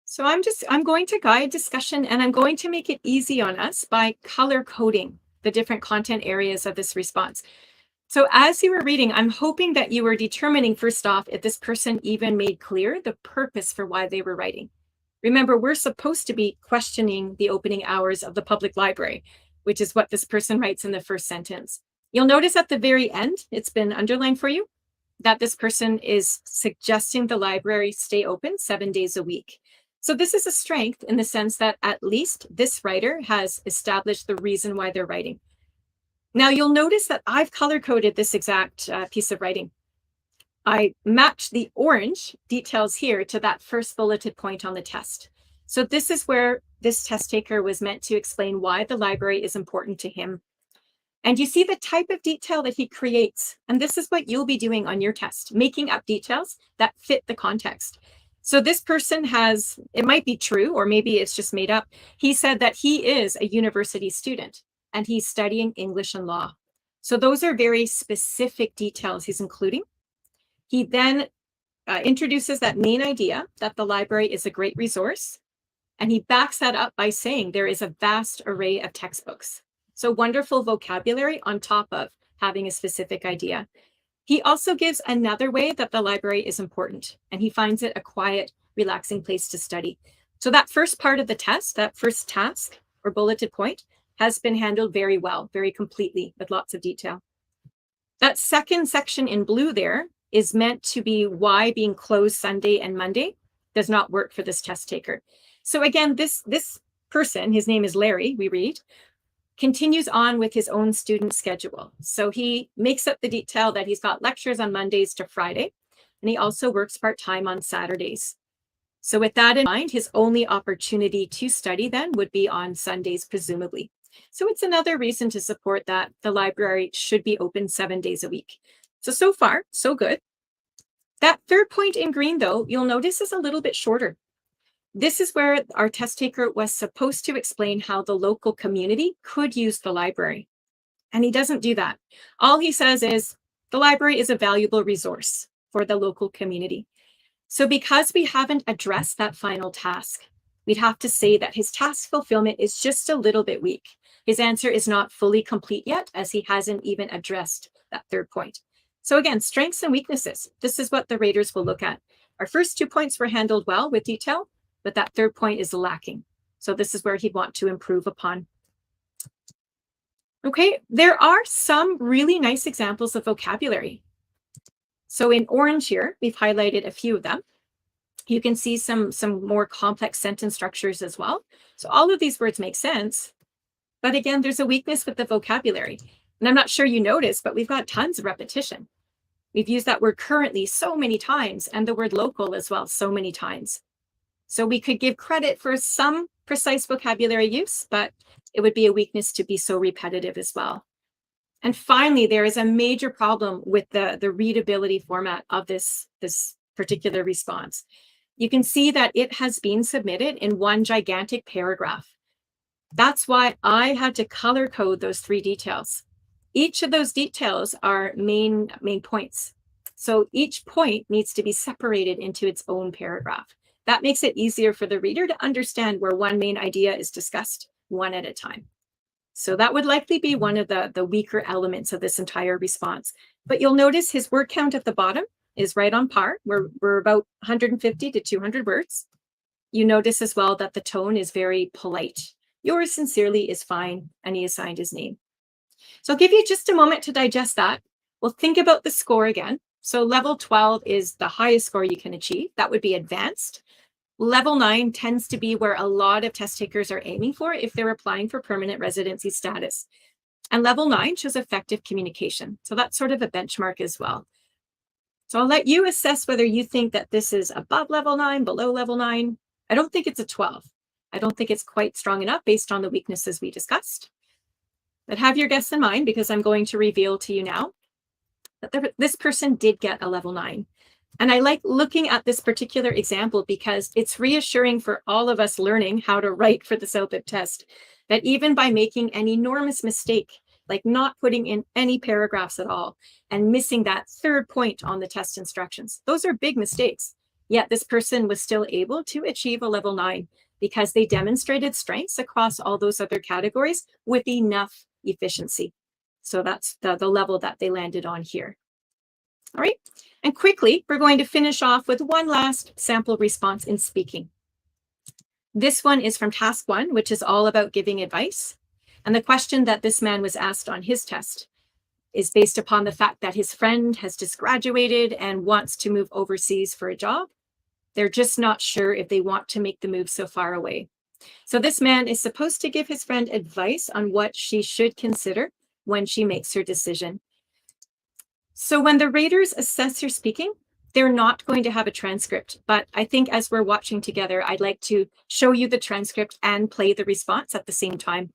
Speaker 2: So I'm going to guide discussion, and I'm going to make it easy on us by color coding the different content areas of this response. So as you were reading, I'm hoping that you were determining first off if this person even made clear the purpose for why they were writing. Remember, we're supposed to be questioning the opening hours of the public library, which is what this person writes in the first sentence. You'll notice at the very end, it's been underlined for you, that this person is suggesting the library stay open 7 days a week. So this is a strength in the sense that at least this writer has established the reason why they're writing. Now you'll notice that I've color coded this exact piece of writing. I matched the orange details here to that first bulleted point on the test. So this is where this test taker was meant to explain why the library is important to him. And you see the type of detail that he creates. And this is what you'll be doing on your test, making up details that fit the context. So this person has, it might be true, or maybe it's just made up. He said that he is a university student and he's studying English and law. So those are very specific details he's including. He then introduces that main idea that the library is a great resource. And he backs that up by saying there is a vast array of textbooks. So wonderful vocabulary on top of having a specific idea. He also gives another way that the library is important, and he finds it a quiet, relaxing place to study. So that first part of the test, that first task or bulleted point, has been handled very well, very completely, with lots of detail. That second section in blue there is meant to be why being closed Sunday and Monday does not work for this test taker. So again, this person, his name is Larry, we read, continues on with his own student schedule. So he makes up the detail that he's got lectures on Mondays to Friday, and he also works part-time on Saturdays. So with that in mind, his only opportunity to study then would be on Sundays, presumably. So it's another reason to support that the library should be open 7 days a week. So far, so good. That third point in green, though, you'll notice is a little bit shorter. This is where our test taker was supposed to explain how the local community could use the library. And he doesn't do that. All he says is the library is a valuable resource for the local community. So because we haven't addressed that final task, we'd have to say that his task fulfillment is just a little bit weak. His answer is not fully complete yet, as he hasn't even addressed that third point. So again, strengths and weaknesses. This is what the raters will look at. Our first 2 points were handled well with detail, but that third point is lacking. So this is where he'd want to improve upon. Okay, there are some really nice examples of vocabulary. So in orange here, we've highlighted a few of them. You can see some more complex sentence structures as well. So all of these words make sense. But again, there's a weakness with the vocabulary. And I'm not sure you noticed, but we've got tons of repetition. We've used that word currently so many times, and the word local as well so many times. So we could give credit for some precise vocabulary use, but it would be a weakness to be so repetitive as well. And finally, there is a major problem with the readability format of this particular response. You can see that it has been submitted in one gigantic paragraph. That's why I had to color code those 3 details. Each of those details are main points. So each point needs to be separated into its own paragraph. That makes it easier for the reader to understand where one main idea is discussed one at a time. So that would likely be one of the weaker elements of this entire response. But you'll notice his word count at the bottom is right on par. We're about 150 to 200 words. You notice as well that the tone is very polite. Yours sincerely is fine, and he assigned his name. So I'll give you just a moment to digest that. We'll think about the score again. So level 12 is the highest score you can achieve. That would be advanced. Level 9 tends to be where a lot of test takers are aiming for if they're applying for permanent residency status. And level 9 shows effective communication. So that's sort of a benchmark as well. So I'll let you assess whether you think that this is above level 9, below level 9. I don't think it's a 12. I don't think it's quite strong enough based on the weaknesses we discussed. But have your guess in mind, because I'm going to reveal to you now that this person did get a level 9. And I like looking at this particular example because it's reassuring for all of us learning how to write for the CELPIP test, that even by making an enormous mistake, like not putting in any paragraphs at all and missing that third point on the test instructions, those are big mistakes. Yet this person was still able to achieve a level 9 because they demonstrated strengths across all those other categories with enough efficiency. So that's the level that they landed on here. All right. And quickly, we're going to finish off with one last sample response in speaking. This one is from task 1, which is all about giving advice. And the question that this man was asked on his test is based upon the fact that his friend has just graduated and wants to move overseas for a job. They're just not sure if they want to make the move so far away. So this man is supposed to give his friend advice on what she should consider when she makes her decision. So when the raters assess her speaking, they're not going to have a transcript, but I think as we're watching together, I'd like to show you the transcript and play the response at the same time.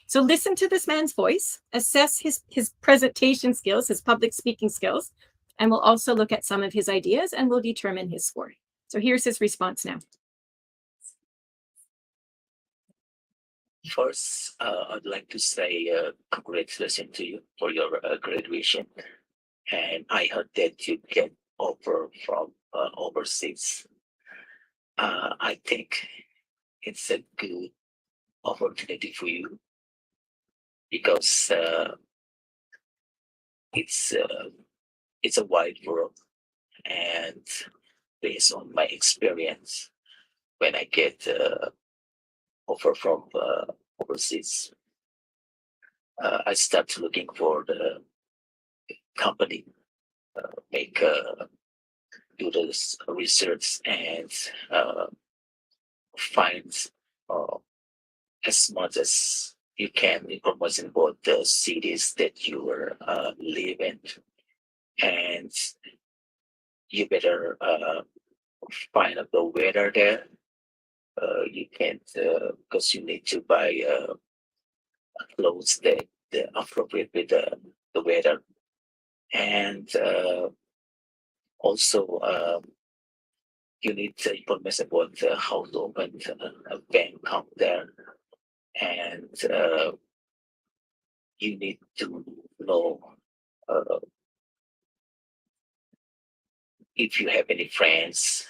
Speaker 2: So listen to this man's voice, assess his presentation skills, his public speaking skills, and we'll also look at some of his ideas and we'll determine his score. So here's his response now.
Speaker 5: First, I'd like to say congratulations to you for your graduation. And I heard that you get offer from overseas. I think it's a good opportunity for you because it's a wide world, and based on my experience, when I get offer from overseas, I start looking for the company, do this research and find as much as you can information about the cities that you will live in, and you better find out the weather there. You can't because you need to buy clothes that appropriate with the weather, and also you need information about how to open a bank account there, and you need to know if you have any friends.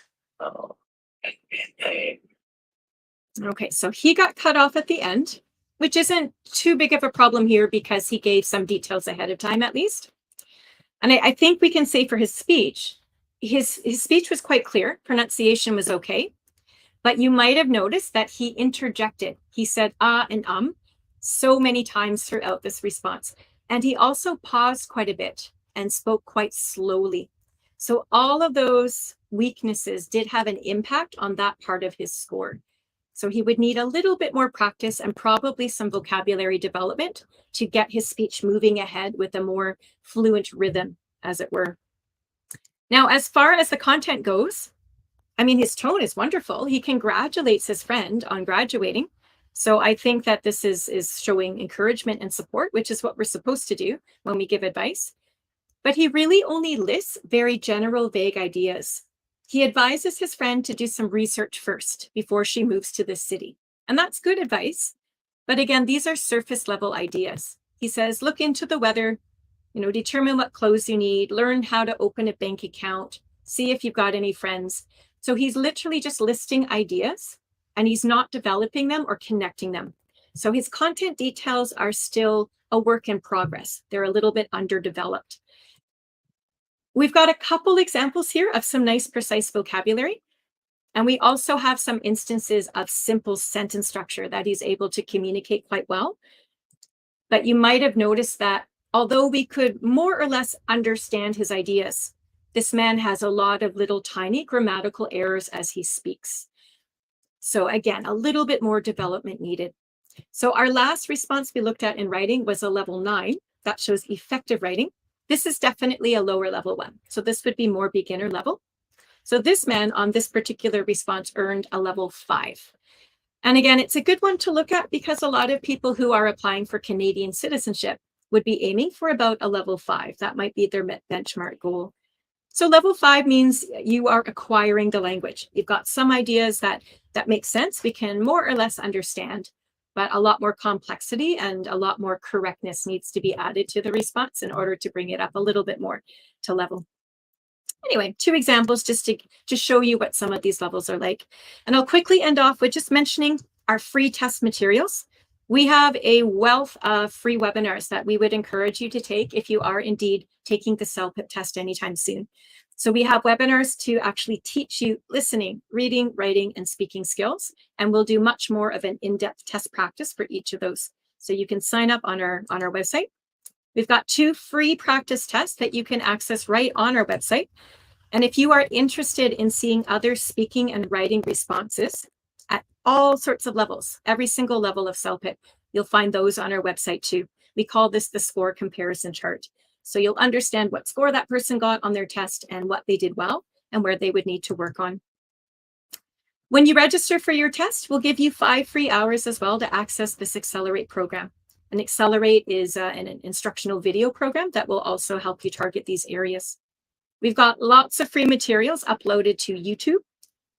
Speaker 2: Okay, so he got cut off at the end, which isn't too big of a problem here because he gave some details ahead of time at least. And I think we can say for his speech was quite clear. Pronunciation was okay. But you might have noticed that he interjected. He said and so many times throughout this response. And he also paused quite a bit and spoke quite slowly. So all of those weaknesses did have an impact on that part of his score. So he would need a little bit more practice and probably some vocabulary development to get his speech moving ahead with a more fluent rhythm, as it were. Now, as far as the content goes, I mean, his tone is wonderful. He congratulates his friend on graduating. So I think that this is showing encouragement and support, which is what we're supposed to do when we give advice. But he really only lists very general, vague ideas. He advises his friend to do some research first before she moves to this city. And that's good advice. But again, these are surface level ideas. He says, look into the weather, determine what clothes you need, learn how to open a bank account, see if you've got any friends. So he's literally just listing ideas and he's not developing them or connecting them. So his content details are still a work in progress. They're a little bit underdeveloped. We've got a couple examples here of some nice, precise vocabulary. And we also have some instances of simple sentence structure that he's able to communicate quite well. But you might have noticed that although we could more or less understand his ideas, this man has a lot of little tiny grammatical errors as he speaks. So again, a little bit more development needed. So our last response we looked at in writing was a level 9. That shows effective writing. This is definitely a lower level one. So this would be more beginner level. So this man on this particular response earned a level 5. And again, it's a good one to look at because a lot of people who are applying for Canadian citizenship would be aiming for about a level 5. That might be their benchmark goal. So level 5 means you are acquiring the language. You've got some ideas that make sense. We can more or less understand, but a lot more complexity and a lot more correctness needs to be added to the response in order to bring it up a little bit more to level. Anyway, 2 examples just to show you what some of these levels are like. And I'll quickly end off with just mentioning our free test materials. We have a wealth of free webinars that we would encourage you to take if you are indeed taking the CELPIP test anytime soon. So we have webinars to actually teach you listening, reading, writing, and speaking skills. And we'll do much more of an in-depth test practice for each of those. So you can sign up on our website. We've got 2 free practice tests that you can access right on our website. And if you are interested in seeing other speaking and writing responses at all sorts of levels, every single level of CELPIP, you'll find those on our website too. We call this the score comparison chart. So you'll understand what score that person got on their test and what they did well and where they would need to work on. When you register for your test, we'll give you 5 free hours as well to access this Accelerate program. And Accelerate is an instructional video program that will also help you target these areas. We've got lots of free materials uploaded to YouTube.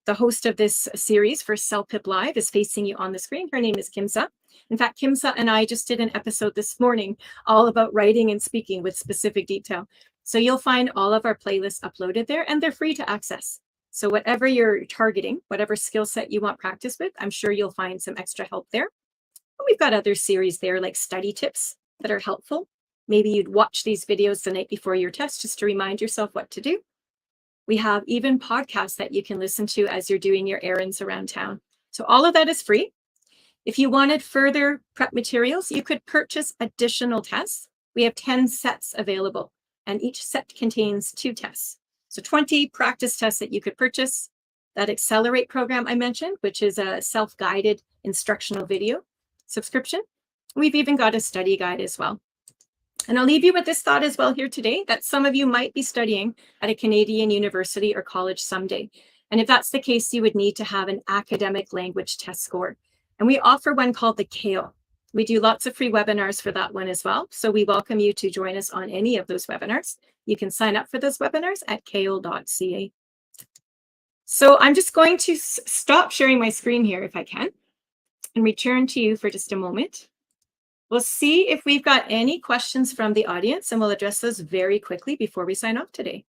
Speaker 2: The host of this series for CELPIP Live is facing you on the screen. Her name is Kimsa. In fact, Kimsa and I just did an episode this morning all about writing and speaking with specific detail. So you'll find all of our playlists uploaded there, and they're free to access. So whatever you're targeting, whatever skill set you want practice with, I'm sure you'll find some extra help there. And we've got other series there like study tips that are helpful. Maybe you'd watch these videos the night before your test just to remind yourself what to do. We have even podcasts that you can listen to as you're doing your errands around town. So all of that is free. If you wanted further prep materials, you could purchase additional tests. We have 10 sets available, and each set contains 2 tests. So 20 practice tests that you could purchase. That Accelerate program I mentioned, which is a self-guided instructional video subscription. We've even got a study guide as well. And I'll leave you with this thought as well here today, that some of you might be studying at a Canadian university or college someday. And if that's the case, you would need to have an academic language test score. And we offer one called the CALE. We do lots of free webinars for that one as well. So we welcome you to join us on any of those webinars. You can sign up for those webinars at cale.ca. So I'm just going to stop sharing my screen here if I can and return to you for just a moment. We'll see if we've got any questions from the audience, and we'll address those very quickly before we sign off today.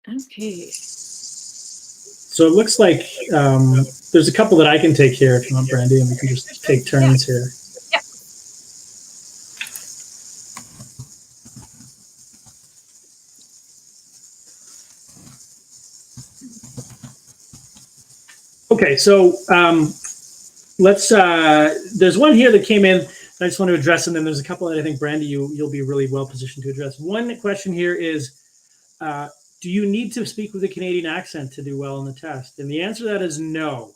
Speaker 2: Okay.
Speaker 1: So it looks like there's a couple that I can take here if you want, Brandy, and we can just take turns here.
Speaker 2: Yeah.
Speaker 1: Okay, so let's, there's one here that came in. I just want to address, and then there's a couple that I think, Brandy, you'll be really well positioned to address. One question here is, do you need to speak with a Canadian accent to do well on the test? And the answer to that is no.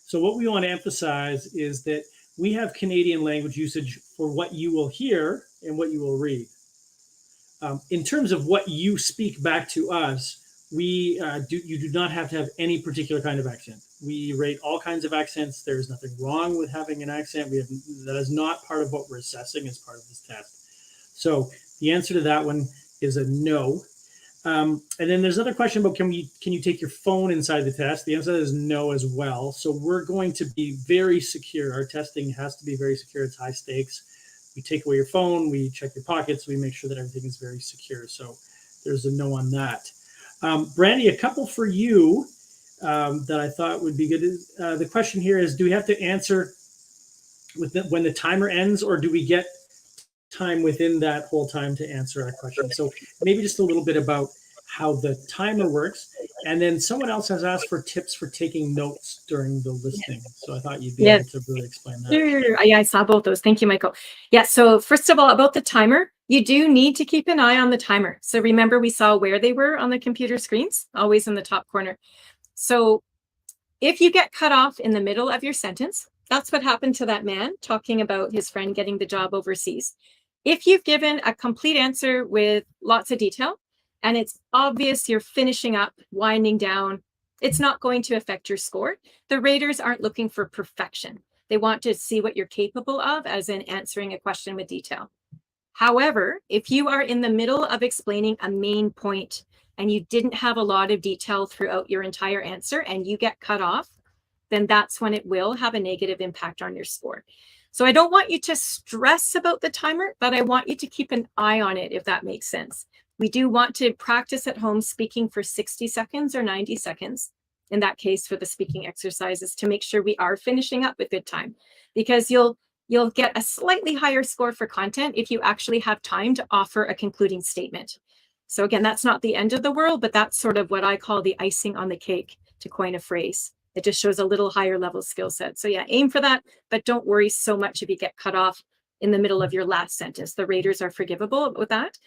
Speaker 1: So what we want to emphasize is that we have Canadian language usage for what you will hear and what you will read. In terms of what you speak back to us, you do not have to have any particular kind of accent. We rate all kinds of accents. There's nothing wrong with having an accent. That is not part of what we're assessing as part of this test. So the answer to that one is a no. And then there's another question about can you take your phone inside the test? The answer is no as well. So we're going to be very secure. Our testing has to be very secure. It's high stakes. We take away your phone, we check your pockets, we make sure that everything is very secure. So there's a no on that. Brandy, a couple for you that I thought would be good. The question here is, do we have to answer when the timer ends, or do we get time within that whole time to answer our question? So maybe just a little bit about how the timer works. And then someone else has asked for tips for taking notes during the listening. So I thought you'd be able to really explain that.
Speaker 2: Yeah, I saw both those. Thank you, Michael. Yeah, so first of all, about the timer, you do need to keep an eye on the timer. So remember, we saw where they were on the computer screens, always in the top corner. So if you get cut off in the middle of your sentence, that's what happened to that man talking about his friend getting the job overseas. If you've given a complete answer with lots of detail, and it's obvious you're finishing up, winding down, it's not going to affect your score. The raters aren't looking for perfection. They want to see what you're capable of, as in answering a question with detail. However, if you are in the middle of explaining a main point and you didn't have a lot of detail throughout your entire answer and you get cut off, then that's when it will have a negative impact on your score. So I don't want you to stress about the timer, but I want you to keep an eye on it, if that makes sense. We do want to practice at home speaking for 60 seconds or 90 seconds. In that case, for the speaking exercises, to make sure we are finishing up with good time, because you'll get a slightly higher score for content if you actually have time to offer a concluding statement. So again, that's not the end of the world, but that's sort of what I call the icing on the cake, to coin a phrase. It just shows a little higher level skill set. So yeah, aim for that, but don't worry so much if you get cut off in the middle of your last sentence. The raters are forgivable with that.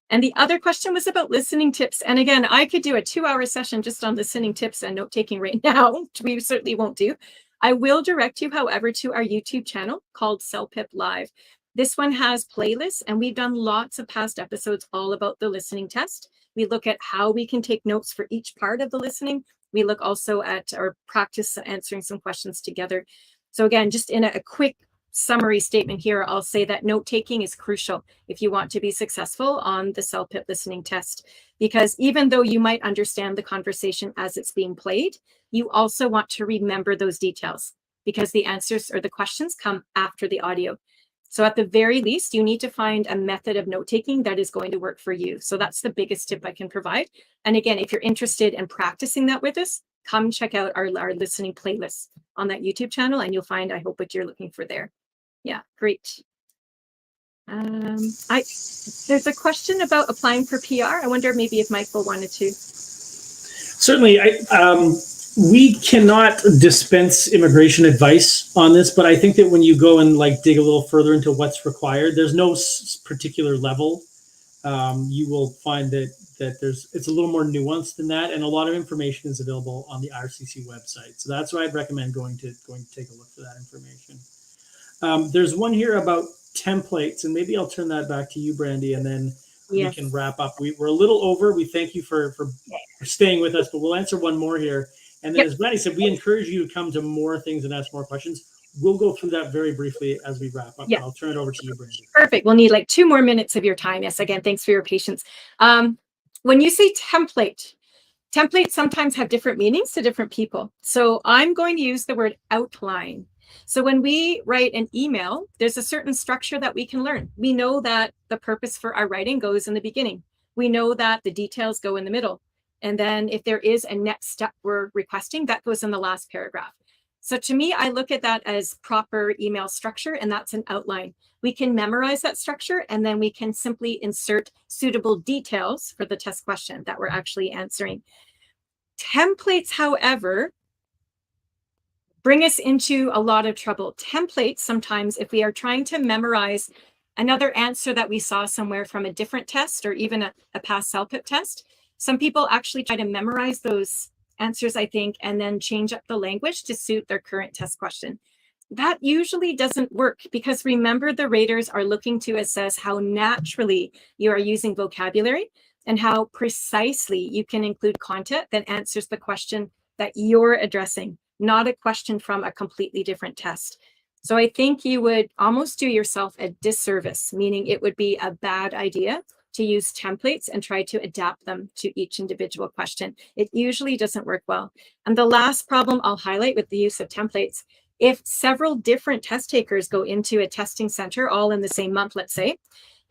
Speaker 2: And the other question was about listening tips. And again, I could do a 2-hour session just on listening tips and note-taking right now, which we certainly won't do. I will direct you, however, to our YouTube channel called CELPIP Live. This one has playlists, and we've done lots of past episodes all about the listening test. We look at how we can take notes for each part of the listening. We look also at our practice answering some questions together. So again, just in a quick summary statement here, I'll say that note-taking is crucial if you want to be successful on the CELPIP listening test, because even though you might understand the conversation as it's being played, you also want to remember those details, because the answers or the questions come after the audio. So at the very least, you need to find a method of note-taking that is going to work for you. So that's the biggest tip I can provide. And again, if you're interested in practicing that with us, come check out our listening playlists on that YouTube channel, and you'll find, I hope, what you're looking for there. Yeah, great. There's a question about applying for PR. I wonder maybe if Michael wanted to.
Speaker 1: Certainly, we cannot dispense immigration advice on this, but I think that when you go and dig a little further into what's required, there's no particular level. You will find that it's a little more nuanced than that, and a lot of information is available on the IRCC website. So that's why I'd recommend going to take a look for that information. There's one here about templates, and maybe I'll turn that back to you, Brandy, and then we can wrap up. We're a little over. We thank you for staying with us, but we'll answer one more here. And then, as Brandy said, we encourage you to come to more things and ask more questions. We'll go through that very briefly as we wrap up. I'll turn it over to you, Brandy.
Speaker 2: Perfect. We'll need 2 more minutes of your time. Yes, again, thanks for your patience. When you say templates sometimes have different meanings to different people. So I'm going to use the word outline. So when we write an email, there's a certain structure that we can learn. We know that the purpose for our writing goes in the beginning. We know that the details go in the middle. And then if there is a next step we're requesting, that goes in the last paragraph. So to me, I look at that as proper email structure, and that's an outline. We can memorize that structure, and then we can simply insert suitable details for the test question that we're actually answering. Templates, however, bring us into a lot of trouble. Templates, sometimes if we are trying to memorize another answer that we saw somewhere from a different test or even a past CELPIP test, some people actually try to memorize those answers, I think, and then change up the language to suit their current test question. That usually doesn't work, because remember, the raters are looking to assess how naturally you are using vocabulary and how precisely you can include content that answers the question that you're addressing, not a question from a completely different test. So I think you would almost do yourself a disservice, meaning it would be a bad idea to use templates and try to adapt them to each individual question. It usually doesn't work well. And the last problem I'll highlight with the use of templates, if several different test takers go into a testing center all in the same month, let's say,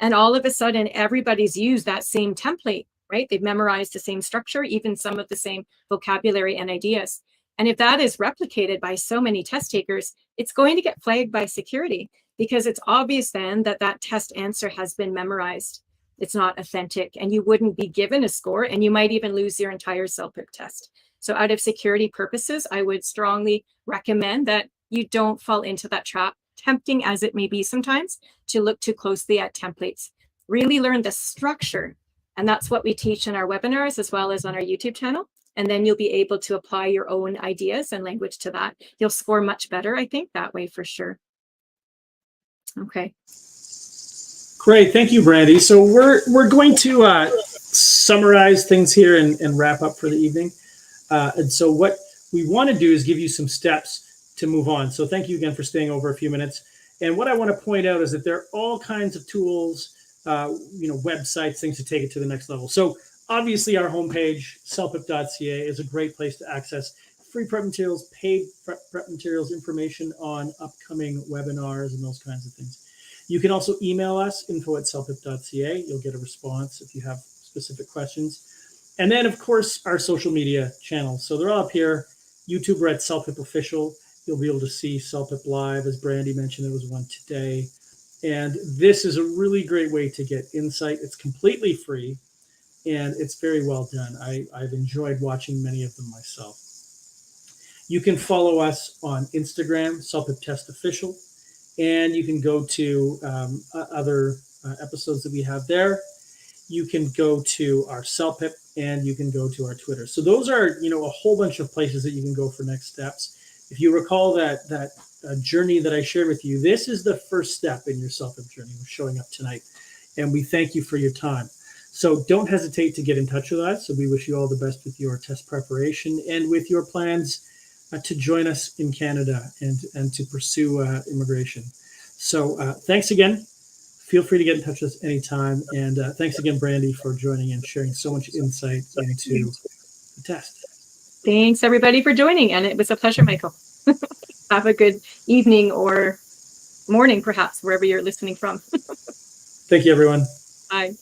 Speaker 2: and all of a sudden everybody's used that same template, right? They've memorized the same structure, even some of the same vocabulary and ideas. And if that is replicated by so many test takers, it's going to get flagged by security, because it's obvious then that that test answer has been memorized. It's not authentic, and you wouldn't be given a score, and you might even lose your entire CELPIP test. So out of security purposes, I would strongly recommend that you don't fall into that trap, tempting as it may be sometimes, to look too closely at templates. Really learn the structure, and that's what we teach in our webinars as well as on our YouTube channel. And then you'll be able to apply your own ideas and language to that. You'll score much better, I think, that way for sure. Okay.
Speaker 1: Great, thank you, Brandy. So we're going to summarize things here and wrap up for the evening. And so what we want to do is give you some steps to move on. So thank you again for staying over a few minutes. And what I want to point out is that there are all kinds of tools, websites, things to take it to the next level. So obviously our homepage, celpip.ca, is a great place to access free prep materials, paid prep materials, information on upcoming webinars and those kinds of things. You can also email us, info@celpip.ca. You'll get a response if you have specific questions. And then, of course, our social media channels. So they're all up here. YouTube, we're at CELPIP Official. You'll be able to see CELPIP Live. As Brandy mentioned, there was one today. And this is a really great way to get insight. It's completely free, and it's very well done. I've enjoyed watching many of them myself. You can follow us on Instagram, CELPIP Test Official, and you can go to other episodes that we have there. You can go to our CELPIP, and you can go to our Twitter. So those are, a whole bunch of places that you can go for next steps. If you recall that journey that I shared with you, this is the first step in your CELPIP journey. We're showing up tonight, and we thank you for your time. So don't hesitate to get in touch with us. So we wish you all the best with your test preparation and with your plans to join us in Canada and to pursue immigration. So thanks again. Feel free to get in touch with us anytime. And thanks again, Brandy, for joining and sharing so much insight into the test.
Speaker 2: Thanks, everybody, for joining. And it was a pleasure, Michael. Have a good evening or morning, perhaps, wherever you're listening from.
Speaker 1: Thank you, everyone.
Speaker 2: Bye.